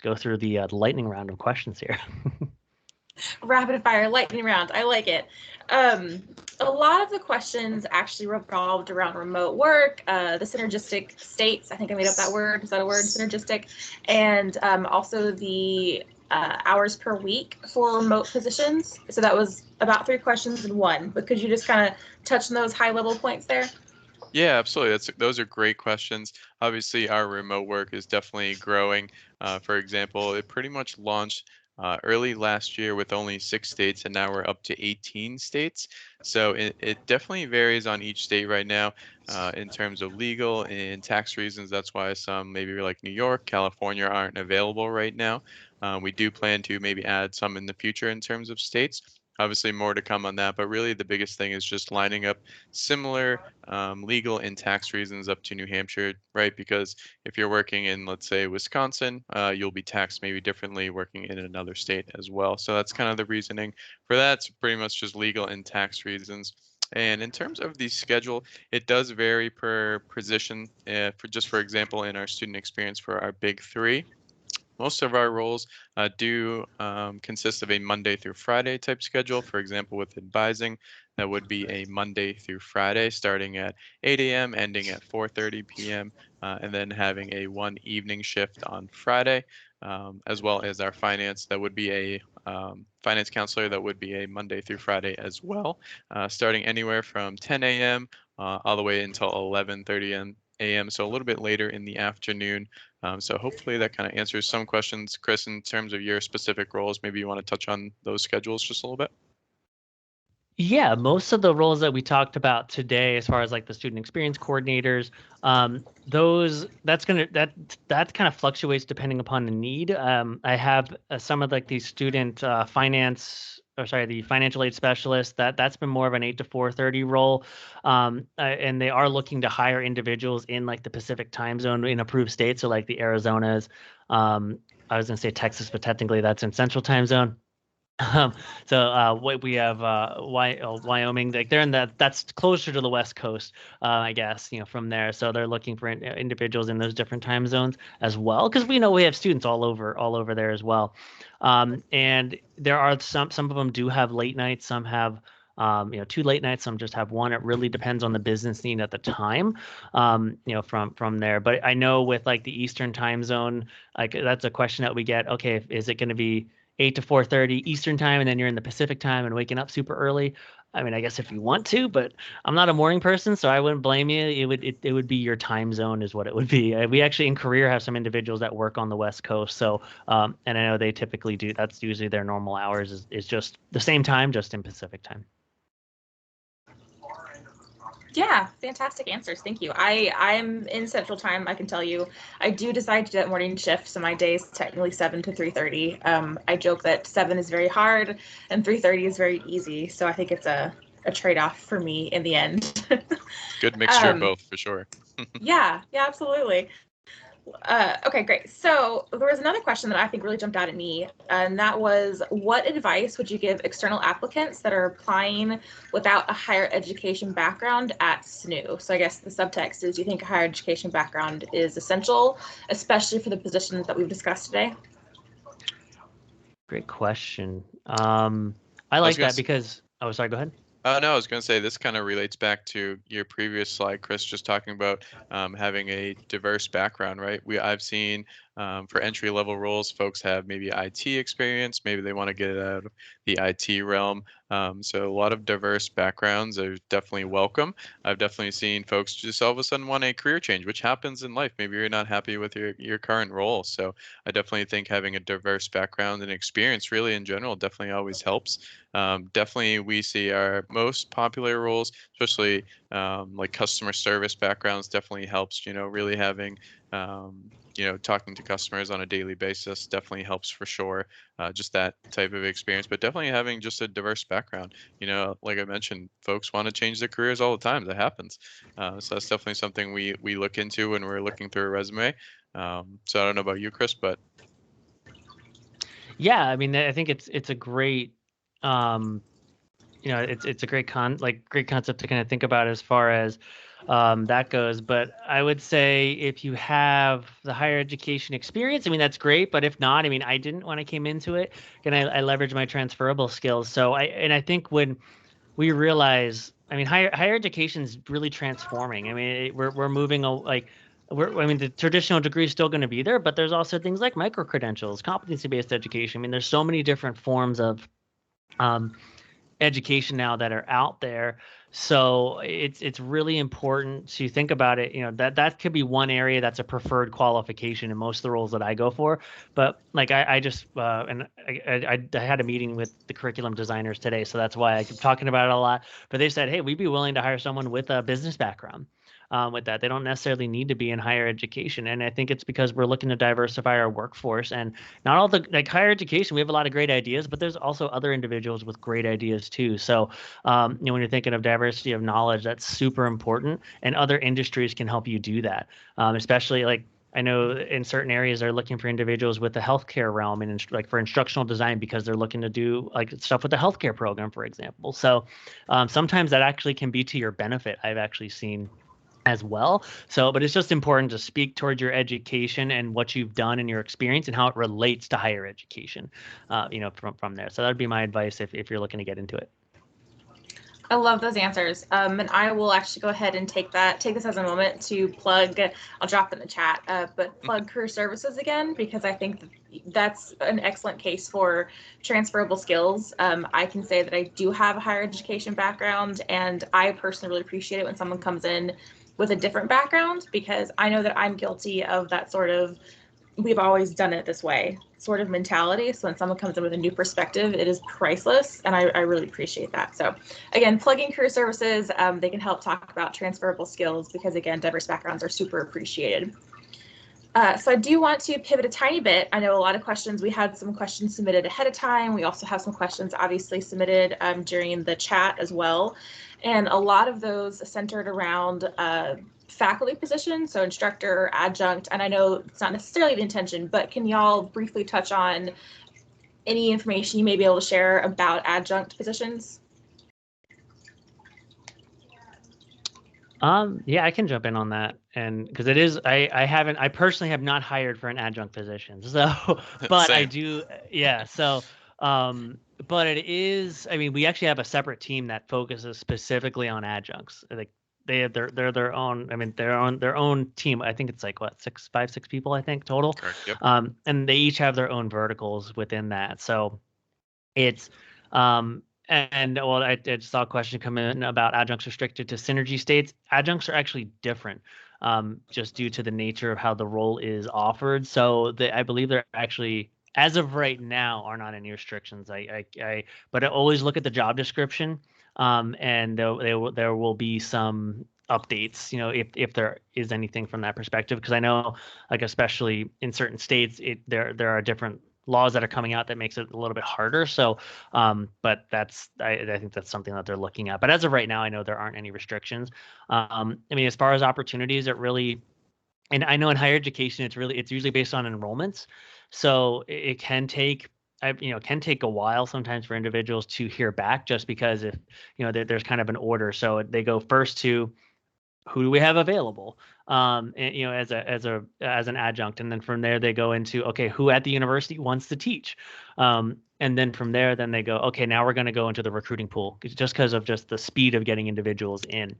S3: go through the lightning round of questions here.
S1: Rapid fire lightning round. I like it. A lot of the questions actually revolved around remote work, the synergistic states. I think I made up that word. Is that a word? Synergistic. And also the hours per week for remote positions. So that was about 3 questions in one. But could you just kind of touch on those high level points there?
S2: Yeah, absolutely. Those are great questions. Obviously, our remote work is definitely growing. For example, it pretty much launched early last year with only 6 states, and now we're up to 18 states. So it definitely varies on each state right now in terms of legal and tax reasons. That's why some, maybe like New York, California, aren't available right now. We do plan to maybe add some in the future in terms of states. Obviously, more to come on that, but really the biggest thing is just lining up similar legal and tax reasons up to New Hampshire, right? Because if you're working in, let's say, Wisconsin, you'll be taxed maybe differently working in another state as well. So that's kind of the reasoning for that. It's pretty much just legal and tax reasons. And in terms of the schedule, it does vary per position. For example, in our student experience for our big three, most of our roles do consist of a Monday through Friday type schedule. For example, with advising, that would be a Monday through Friday, starting at 8 a.m., ending at 4:30 p.m., and then having a one evening shift on Friday, as well as our finance, that would be a finance counselor, that would be a Monday through Friday as well, starting anywhere from 10 a.m. All the way until 11:30 a.m., so a little bit later in the afternoon. So hopefully that kind of answers some questions. Chris, in terms of your specific roles, maybe you want to touch on those schedules just a little bit.
S3: Yeah, most of the roles that we talked about today, as far as like the student experience coordinators, that kind of fluctuates depending upon the need. I have some of like these student the financial aid specialist, that's been more of an 8 to 4:30 role, and they are looking to hire individuals in like the Pacific time zone in approved states, so like the Arizonas. I was gonna say Texas, but technically that's in Central time zone. What we have, Wyoming, like they're in that's closer to the West Coast, I guess, from there. So they're looking for individuals in those different time zones as well, because we know we have students all over there as well. And there are some of them do have late nights, some have, 2 late nights, some just have one. It really depends on the business need at the time, from there. But I know with like the Eastern time zone, like that's a question that we get. Okay, is it going to be 8 to 4:30 Eastern time, and then you're in the Pacific time and waking up super early? I mean, I guess if you want to, but I'm not a morning person, so I wouldn't blame you. It would be your time zone is what it would be. We actually in career have some individuals that work on the West Coast, so and I know they typically do. That's usually their normal hours is just the same time, just in Pacific time.
S1: Yeah, fantastic answers. Thank you. I'm in Central Time. I can tell you, I do decide to do that morning shift, so my day is technically 7 to 3:30. I joke that 7 is very hard and 3:30 is very easy. So I think it's a trade-off for me in the end.
S2: Good mixture of both, for sure.
S1: Yeah, absolutely. Okay, great. So there was another question that I think really jumped out at me, and that was, what advice would you give external applicants that are applying without a higher education background at SNHU? So I guess the subtext is, do you think a higher education background is essential, especially for the positions that we've discussed today?
S3: Great question. I like that because, oh, sorry, go ahead.
S2: No, I was going to say this kind of relates back to your previous slide, Chris, just talking about having a diverse background, right? I've seen for entry level roles, folks have maybe IT experience, maybe they want to get out of the IT realm. So a lot of diverse backgrounds are definitely welcome. I've definitely seen folks just all of a sudden want a career change, which happens in life. Maybe you're not happy with your current role. So I definitely think having a diverse background and experience really in general definitely always helps. Definitely we see our most popular roles, especially like customer service backgrounds, definitely helps, really having talking to customers on a daily basis definitely helps for sure. Just that type of experience, but definitely having just a diverse background. Like I mentioned, folks want to change their careers all the time. That happens. So that's definitely something we look into when we're looking through a resume. So I don't know about you, Chris, but
S3: yeah, I mean, I think it's a great, it's a great concept to kind of think about as far as that goes. But I would say if you have the higher education experience, I mean, that's great. But if not, I mean, I didn't when I came into it, and I leverage my transferable skills. So I think when we realize, I mean, higher education is really transforming. I mean, we're moving the traditional degree is still going to be there, but there's also things like micro credentials, competency-based education. I mean, there's so many different forms of education now that are out there. So it's really important to think about it. That could be one area that's a preferred qualification in most of the roles that I go for. But like I had a meeting with the curriculum designers today, so that's why I keep talking about it a lot. But they said, hey, we'd be willing to hire someone with a business background. With that, they don't necessarily need to be in higher education, and I think it's because we're looking to diversify our workforce. And not all higher education, we have a lot of great ideas, but there's also other individuals with great ideas too. So when you're thinking of diversity of knowledge, that's super important, and other industries can help you do that. Especially like I know in certain areas they're looking for individuals with the healthcare realm and like for instructional design because they're looking to do like stuff with the healthcare program, for example. So sometimes that actually can be to your benefit. I've actually seen as well. So, but it's just important to speak towards your education and what you've done and your experience and how it relates to higher education, from there. So that would be my advice if you're looking to get into it.
S1: I love those answers. And I will actually go ahead and take this as a moment to plug, I'll drop it in the chat, but plug career services again, because I think that's an excellent case for transferable skills. I can say that I do have a higher education background, and I personally really appreciate it when someone comes in with a different background, because I know that I'm guilty of that sort of we've always done it this way sort of mentality. So when someone comes in with a new perspective, it is priceless. And I really appreciate that. So again, plugging career services, they can help talk about transferable skills because again, diverse backgrounds are super appreciated. So I do want to pivot a tiny bit. I know a lot of questions, we had some questions submitted ahead of time. We also have some questions obviously submitted during the chat as well. And a lot of those centered around faculty positions, so instructor, adjunct, and I know it's not necessarily the intention, but can y'all briefly touch on any information you may be able to share about adjunct positions?
S3: Yeah, I can jump in on that, and because it is, I personally have not hired for an adjunct position, so, but I do, yeah. So, but it is, I mean, we actually have a separate team that focuses specifically on adjuncts. Like they're their own, I mean, they're on their own team. I think it's like what, 6 people, I think total.
S2: Correct, yep.
S3: And they each have their own verticals within that. So it's, and well, I just saw a question come in about adjuncts restricted to synergy states. Adjuncts are actually different, just due to the nature of how the role is offered. So I believe they're actually, as of right now, are not any restrictions. But I always look at the job description, and there will be some updates, if there is anything from that perspective, because I know, like especially in certain states, there are different laws that are coming out that makes it a little bit harder. So, but I think that's something that they're looking at. But as of right now, I know there aren't any restrictions. I mean, as far as opportunities, it really, and I know in higher education, it's usually based on enrollments. So it can take, can take a while sometimes for individuals to hear back, just because if, there's kind of an order. So they go first to, who do we have available, and, as an adjunct, and then from there they go into, okay, who at the university wants to teach, and then from there, then they go, okay, now we're going to go into the recruiting pool, just because of just the speed of getting individuals in.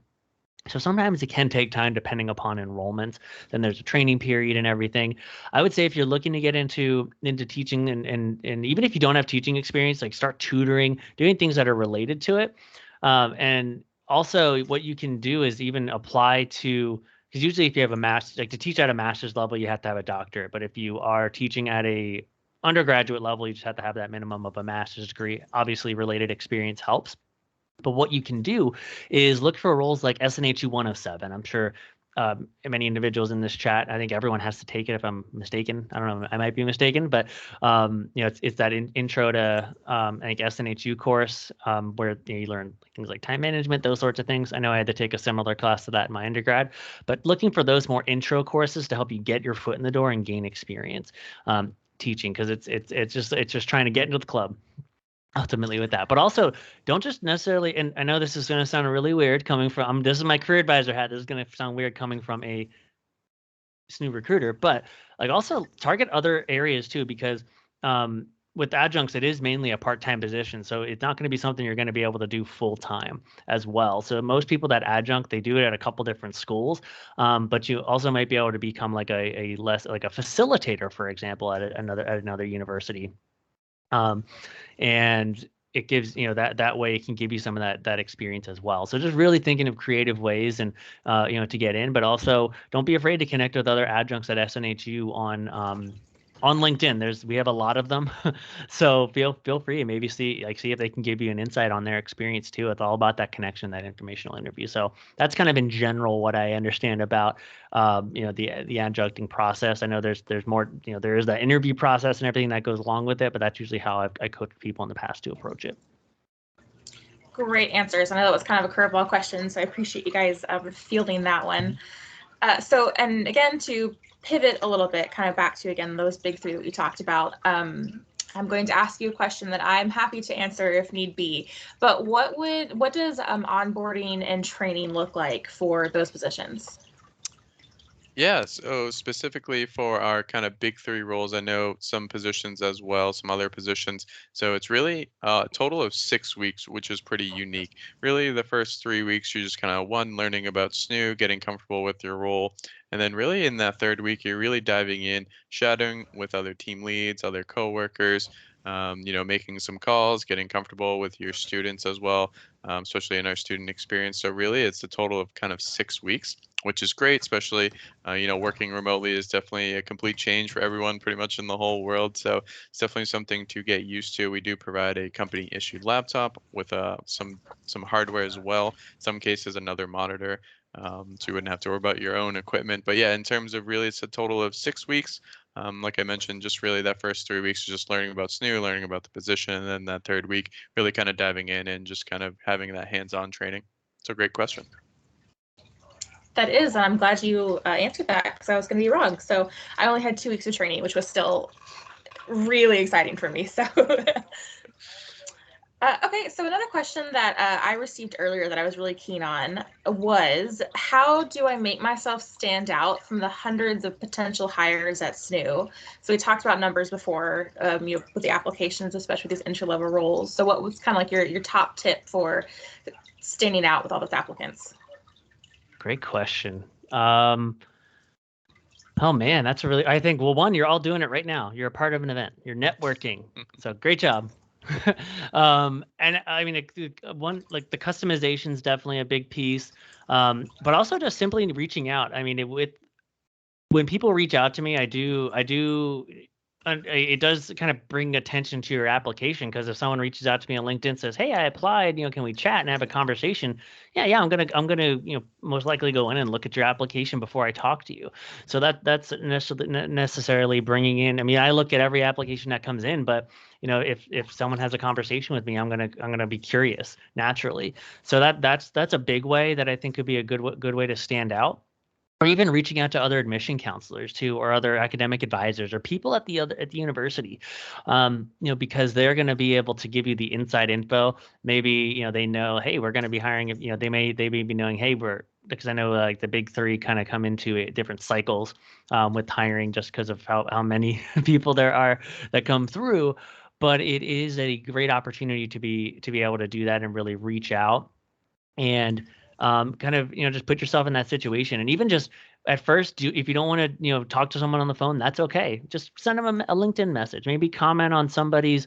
S3: So sometimes it can take time depending upon enrollment. Then there's a training period and everything. I would say if you're looking to get into teaching, and even if you don't have teaching experience, like start tutoring, doing things that are related to it, and also what you can do is even apply to, because usually if you have a master, like to teach at a master's level, you have to have a doctorate. But if you are teaching at a undergraduate level, you just have to have that minimum of a master's degree. Obviously related experience helps. But what you can do is look for roles like SNHU 107. I'm sure many individuals in this chat, I think everyone has to take it if I'm mistaken. I don't know, I might be mistaken, but it's that intro to I think SNHU course, where you learn things like time management, those sorts of things. I know I had to take a similar class to that in my undergrad, but looking for those more intro courses to help you get your foot in the door and gain experience teaching, because it's just trying to get into the club ultimately with that. But also don't just necessarily, and I know this is going to sound really weird coming from, this is my career advisor hat, this is going to sound weird coming from a SNHU recruiter, but like also target other areas too, because with adjuncts, it is mainly a part-time position. So it's not going to be something you're going to be able to do full-time as well. So most people that adjunct, they do it at a couple different schools, but you also might be able to become like a facilitator, for example, at another university. And it gives, that way it can give you some of that experience as well. So just really thinking of creative ways and, to get in, but also don't be afraid to connect with other adjuncts at SNHU on LinkedIn. We have a lot of them. So feel free, and maybe see if they can give you an insight on their experience too. It's all about that connection, that informational interview. So that's kind of in general what I understand about the adjuncting process. I know there's more, there is that interview process and everything that goes along with it, but that's usually how I coached people in the past to approach it.
S1: Great answers. I know that was kind of a curveball question, so I appreciate you guys fielding that one. So, and again, to pivot a little bit, kind of back to, again, those big three that we talked about. I'm going to ask you a question that I'm happy to answer if need be, but what does onboarding and training look like for those positions?
S2: Yeah, so specifically for our kind of big three roles, I know some positions as well, some other positions. So it's really a total of 6 weeks, which is pretty unique. Really, the first 3 weeks, you're just kind of learning about SNHU, getting comfortable with your role. And then really in that third week, you're really diving in, shadowing with other team leads, other coworkers, making some calls, getting comfortable with your students as well, especially in our student experience. So really, it's a total of kind of 6 weeks, which is great, especially working remotely is definitely a complete change for everyone pretty much in the whole world. So it's definitely something to get used to. We do provide a company issued laptop with some hardware as well. In some cases, another monitor. So you wouldn't have to worry about your own equipment. But yeah, in terms of really, it's a total of 6 weeks. Like I mentioned, just really that first 3 weeks is just learning about SNHU, learning about the position, and then that third week really kind of diving in and just kind of having that hands-on training. It's a great question.
S1: That is, and I'm glad you answered that, because I was going to be wrong. So I only had 2 weeks of training, which was still really exciting for me. So okay, so another question that I received earlier that I was really keen on was, how do I make myself stand out from the hundreds of potential hires at SNHU? So we talked about numbers before, with the applications, especially these entry-level roles. So what was kind of like your top tip for standing out with all those applicants?
S3: Great question. Oh man, that's a really, I think, well, one, you're all doing it right now. You're a part of an event. You're networking. So great job. And I mean, one, like the customization is definitely a big piece, but also just simply reaching out. I mean, when people reach out to me, it does kind of bring attention to your application, because if someone reaches out to me on LinkedIn, says, "Hey, I applied, can we chat and have a conversation?" Yeah, I'm gonna most likely go in and look at your application before I talk to you. So that's necessarily bringing in. I mean, I look at every application that comes in, but if someone has a conversation with me, I'm gonna be curious naturally. So that's a big way that I think could be a good way to stand out. Or even reaching out to other admission counselors too, or other academic advisors, or people at the university, because they're going to be able to give you the inside info. Maybe they know, hey, we're going to be hiring. They may be knowing, hey, because I know like the big three kind of come into different cycles with hiring, just because of how many people there are that come through. But it is a great opportunity to be able to do that and really reach out and kind of just put yourself in that situation. And even just at first, if you don't want to talk to someone on the phone, that's okay. Just send them a LinkedIn message, maybe comment on somebody's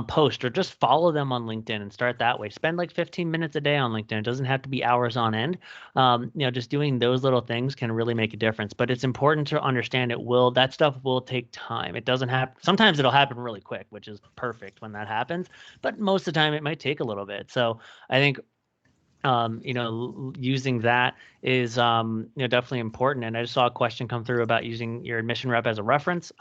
S3: post, or just follow them on LinkedIn and start that way. Spend like 15 minutes a day on LinkedIn. It doesn't have to be hours on end. Just doing those little things can really make a difference. But it's important to understand that stuff will take time. It doesn't happen. Sometimes it'll happen really quick, which is perfect when that happens. But most of the time it might take a little bit. So I think using that is, definitely important. And I just saw a question come through about using your admission rep as a reference.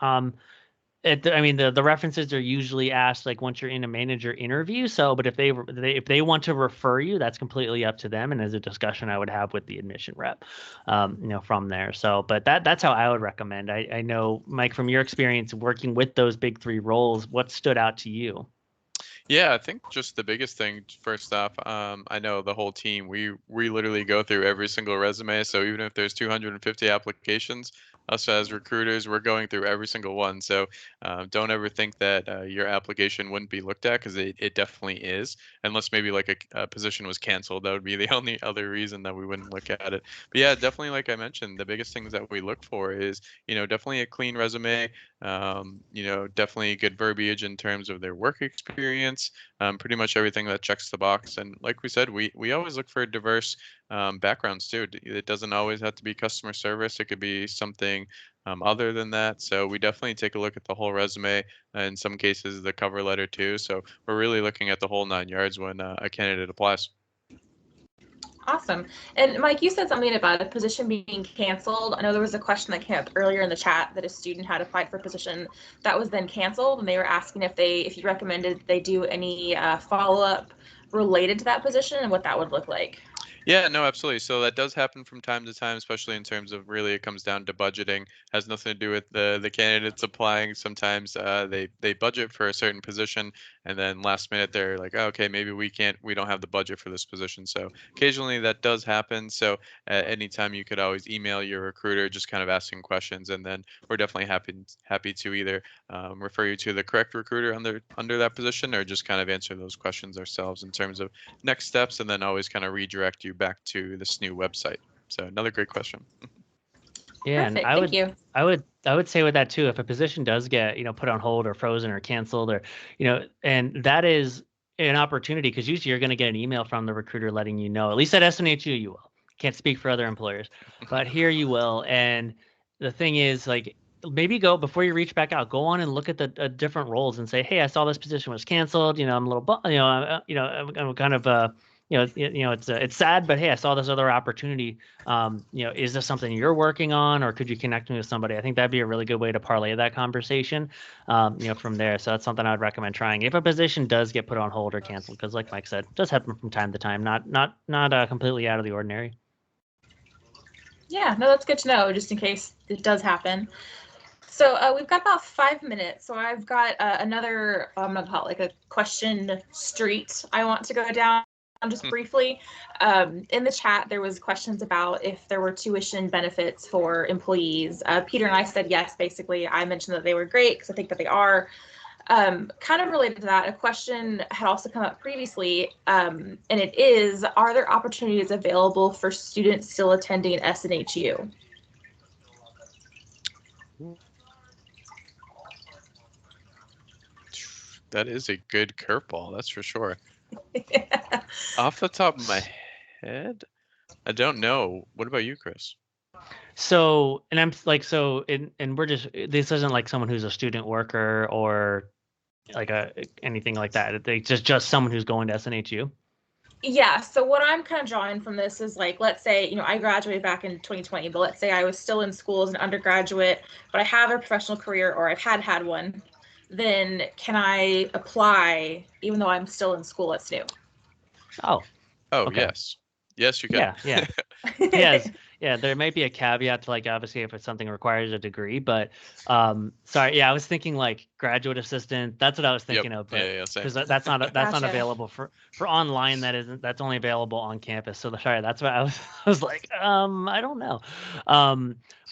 S3: The references are usually asked like once you're in a manager interview. So, but if they want to refer you, that's completely up to them. And as a discussion I would have with the admission rep, from there. So, but that's how I would recommend. I know, Mike, from your experience working with those big three roles, what stood out to you?
S2: Yeah, I think just the biggest thing, first off, I know the whole team, we literally go through every single resume. So even if there's 250 applications, us as recruiters, we're going through every single one. So don't ever think that your application wouldn't be looked at, because it definitely is. Unless maybe like a position was canceled, that would be the only other reason that we wouldn't look at it. But yeah, definitely, like I mentioned, the biggest things that we look for is, definitely a clean resume, definitely good verbiage in terms of their work experience, pretty much everything that checks the box. And like we said, we always look for diverse backgrounds too. It doesn't always have to be customer service. It could be something other than that. So we definitely take a look at the whole resume, in some cases the cover letter too. So we're really looking at the whole 9 yards when a candidate applies.
S1: Awesome. And Mike, you said something about a position being canceled. I know there was a question that came up earlier in the chat that a student had applied for a position that was then canceled, and they were asking if you recommended they do any follow-up related to that position and what that would look like.
S2: Yeah, no, absolutely. So that does happen from time to time, especially in terms of really it comes down to budgeting. Has nothing to do with the candidates applying. Sometimes they budget for a certain position and then last minute they're like, oh, okay, maybe we don't have the budget for this position. So occasionally that does happen. So at any time you could always email your recruiter, just kind of asking questions, and then we're definitely happy to either refer you to the correct recruiter under that position, or just kind of answer those questions ourselves in terms of next steps, and then always kind of redirect you back to the SNHU website. So another great question.
S3: Yeah, and
S1: Perfect. Thank you.
S3: I would say with that too, if a position does get, put on hold or frozen or canceled or, and that is an opportunity because usually you're going to get an email from the recruiter letting you know, at least at SNHU you will. Can't speak for other employers, but here you will. And the thing is, like, maybe go before you reach back out, go on and look at the different roles and say, hey, I saw this position was canceled. I'm a little, I'm kind of, it's sad, but hey, I saw this other opportunity. Is this something you're working on, or could you connect me with somebody? I think that'd be a really good way to parlay that conversation, from there. So that's something I'd recommend trying if a position does get put on hold or canceled, because like Mike said, it does happen from time to time, not completely out of the ordinary.
S1: Yeah, no, that's good to know, just in case it does happen. So we've got about 5 minutes. So I've got another, I'm going to call it like a question street I want to go down just briefly. In the chat, there was questions about if there were tuition benefits for employees. Peter and I said yes, basically. I mentioned that they were great because I think that they are. Kind of related to that, a question had also come up previously, and it is, are there opportunities available for students still attending SNHU?
S2: That is a good curveball, that's for sure. Off the top of my head, I don't know. What about you, Chris?
S3: So, and I'm like, and we're just, this isn't like someone who's a student worker or like anything like that. They just someone who's going to SNHU.
S1: Yeah, so what I'm kind of drawing from this is, like, let's say, I graduated back in 2020, but let's say I was still in school as an undergraduate, but I have a professional career, or I've had one, then can I apply even though I'm still in school at SNU?
S3: Oh, okay.
S2: Yes, you can.
S3: Yeah. Yes. Yeah, there might be a caveat to, like, obviously if it's something requires a degree, but sorry, yeah, I was thinking like graduate assistant. That's what I was thinking of, but because that's not
S1: Gotcha.
S3: available for online. That's only available on campus. So sorry, that's what I was like, I don't know.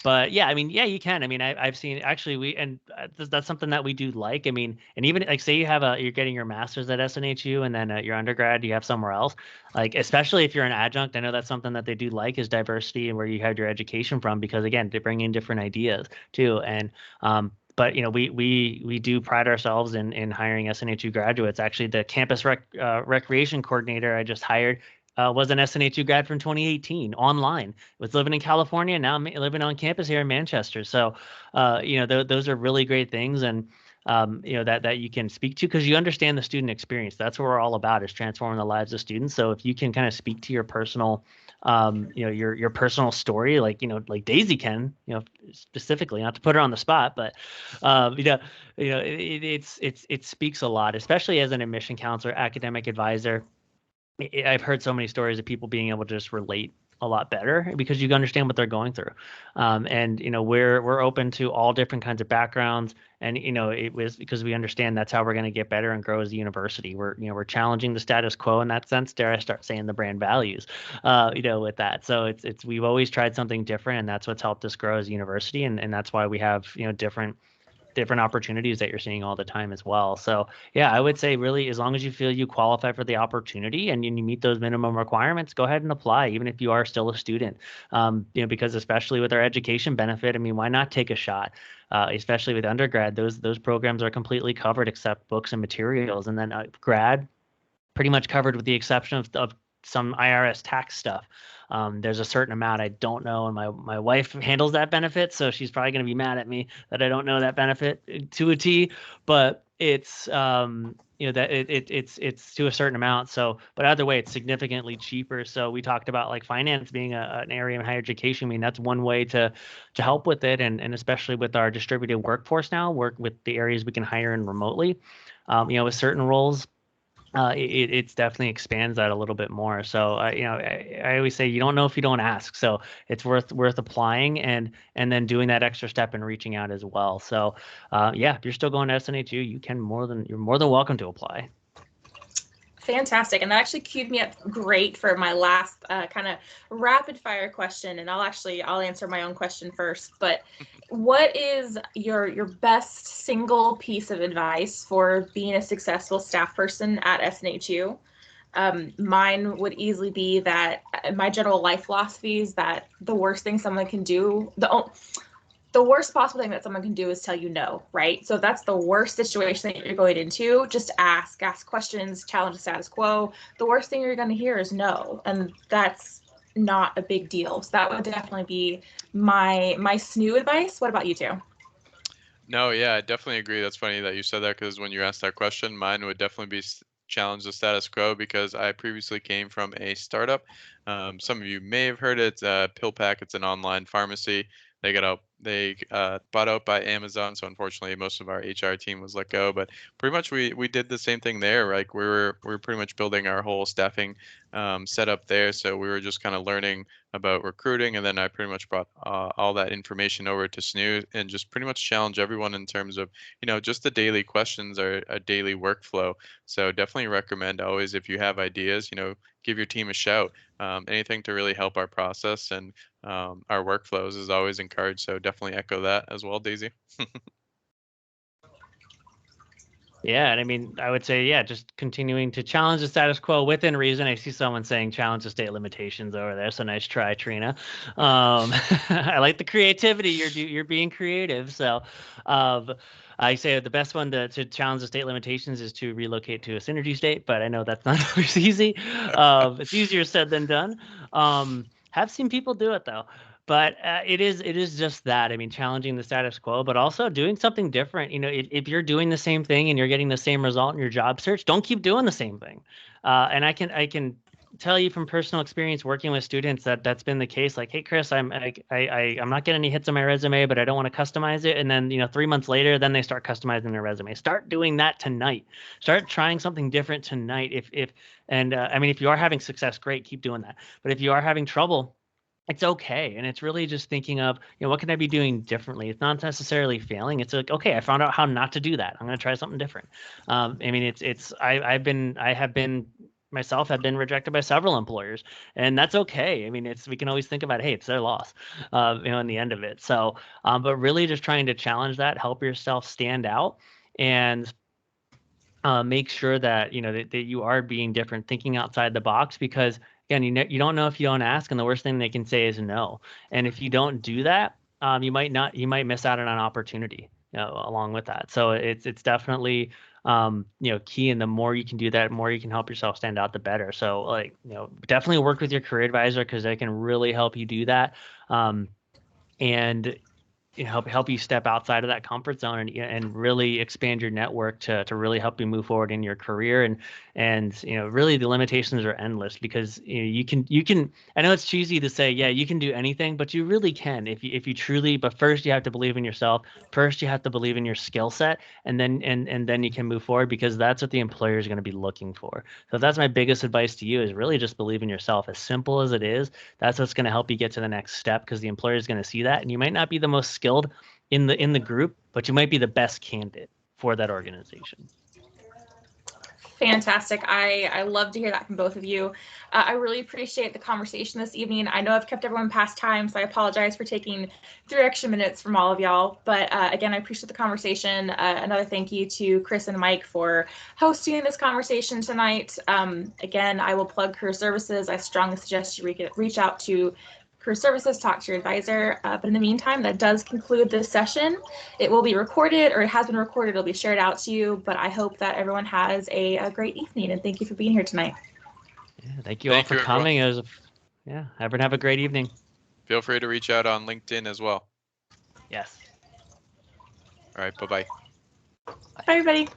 S3: But yeah, I mean, yeah, you can. I mean, I've seen actually that's something that we do like. I mean, and even like say you're getting your master's at SNHU and then your undergrad you have somewhere else. Like, especially if you're an adjunct, I know that's something that they do like is diversity and where you had your education from, because again, they bring in different ideas too. And but we do pride ourselves in hiring SNHU graduates. Actually, the campus recreation coordinator I just hired was an SNHU grad from 2018 online. Was living in California, now living on campus here in Manchester. So those are really great things. And that you can speak to because you understand the student experience. That's what we're all about, is transforming the lives of students. So if you can kind of speak to your personal, your personal story, like Daisy can, specifically, not to put her on the spot, but it speaks a lot, especially as an admission counselor, academic advisor. I've heard so many stories of people being able to just relate a lot better because you understand what they're going through. And we're open to all different kinds of backgrounds, and it was because we understand that's how we're going to get better and grow as a university. We're challenging the status quo in that sense. Dare I start saying the brand values, with that. So it's we've always tried something different, and that's what's helped us grow as a university, and that's why we have different opportunities that you're seeing all the time as well. So yeah, I would say really, as long as you feel you qualify for the opportunity and you meet those minimum requirements, go ahead and apply, even if you are still a student. Because especially with our education benefit, I mean, why not take a shot? Especially with undergrad, those programs are completely covered except books and materials, and then grad pretty much covered with the exception of some IRS tax stuff. There's a certain amount I don't know, and my wife handles that benefit, so she's probably going to be mad at me that I don't know that benefit to a T. But it's that it's to a certain amount. So, but either way, it's significantly cheaper. So we talked about like finance being an area in higher education. I mean, that's one way to help with it, and especially with our distributed workforce now, work with the areas we can hire in remotely. With certain roles. it's definitely expands that a little bit more. So I always say you don't know if you don't ask. So it's worth applying and then doing that extra step and reaching out as well. So yeah, if you're still going to SNHU, you're more than welcome to apply.
S1: Fantastic. And that actually queued me up great for my last kind of rapid fire question. And I'll answer my own question first. But what is your best single piece of advice for being a successful staff person at SNHU? Mine would easily be that my general life philosophy is that the worst thing someone can do, the worst possible thing that someone can do is tell you no, right? So if that's the worst situation that you're going into, just ask questions, challenge the status quo. The worst thing you're going to hear is no, and that's not a big deal. So that would definitely be my SNU advice. What about you two?
S2: No, yeah, I definitely agree. That's funny that you said that because when you asked that question, mine would definitely be challenge the status quo because I previously came from a startup. Some of you may have heard it, PillPack. It's an online pharmacy. They bought out by Amazon, so unfortunately, most of our HR team was let go. But pretty much, we did the same thing there. Like we were pretty much building our whole staffing setup there. So we were just kind of learning about recruiting, and then I pretty much brought all that information over to SNU and just pretty much challenge everyone in terms of just the daily questions or a daily workflow. So definitely recommend always if you have ideas, give your team a shout. Anything to really help our process and our workflows is always encouraged. So definitely echo that as well, Daisy.
S3: Yeah, and I mean, I would say, yeah, just continuing to challenge the status quo within reason. I see someone saying challenge the state limitations over there, so nice try, Trina. I like the creativity. You're being creative. So, I say the best one to challenge the state limitations is to relocate to a synergy state, but I know that's not always easy. It's easier said than done. Have seen people do it though. But it is just that. I mean, challenging the status quo, but also doing something different. If you're doing the same thing and you're getting the same result in your job search, don't keep doing the same thing. And I can tell you from personal experience working with students that's been the case. Like, hey, Chris, I'm not getting any hits on my resume, but I don't want to customize it. And then 3 months later, then they start customizing their resume. Start doing that tonight. Start trying something different tonight. I mean, if you are having success, great, keep doing that. But if you are having trouble, it's okay. And it's really just thinking of, what can I be doing differently? It's not necessarily failing. It's like, okay, I found out how not to do that. I'm going to try something different. I mean, myself have been rejected by several employers, and that's okay. I mean, we can always think about, hey, it's their loss, in the end of it. So, but really just trying to challenge that, help yourself stand out, and make sure that that you are being different, thinking outside the box, because again, you don't know if you don't ask, and the worst thing they can say is no. And if you don't do that, you might miss out on an opportunity, along with that. So it's definitely key, and the more you can do that, the more you can help yourself stand out, the better. So definitely work with your career advisor, because they can really help you do that, and help you step outside of that comfort zone and really expand your network to really help you move forward in your career. And really the limitations are endless, because you can I know it's cheesy to say, yeah, you can do anything, but you really can if you truly. But first you have to believe in yourself. First you have to believe in your skill set, and then you can move forward, because that's what the employer is going to be looking for. So that's my biggest advice to you, is really just believe in yourself. As simple as it is, that's what's going to help you get to the next step, because the employer is going to see that. And you might not be the most skilled in the group, but you might be the best candidate for that organization.
S1: Fantastic. I love to hear that from both of you. I really appreciate the conversation this evening. I know I've kept everyone past time, so I apologize for taking 3 extra minutes from all of y'all. But again, I appreciate the conversation. Another thank you to Chris and Mike for hosting this conversation tonight. Again, I will plug career services. I strongly suggest you reach out to career services, talk to your advisor. But in the meantime, that does conclude this session. It will be recorded, or it has been recorded. It'll be shared out to you. But I hope that everyone has a great evening, and thank you for being here tonight.
S3: Yeah, thank you all for coming. Everyone have a great evening.
S2: Feel free to reach out on LinkedIn as well.
S3: Yes.
S2: All right. Bye-bye.
S1: Bye, everybody.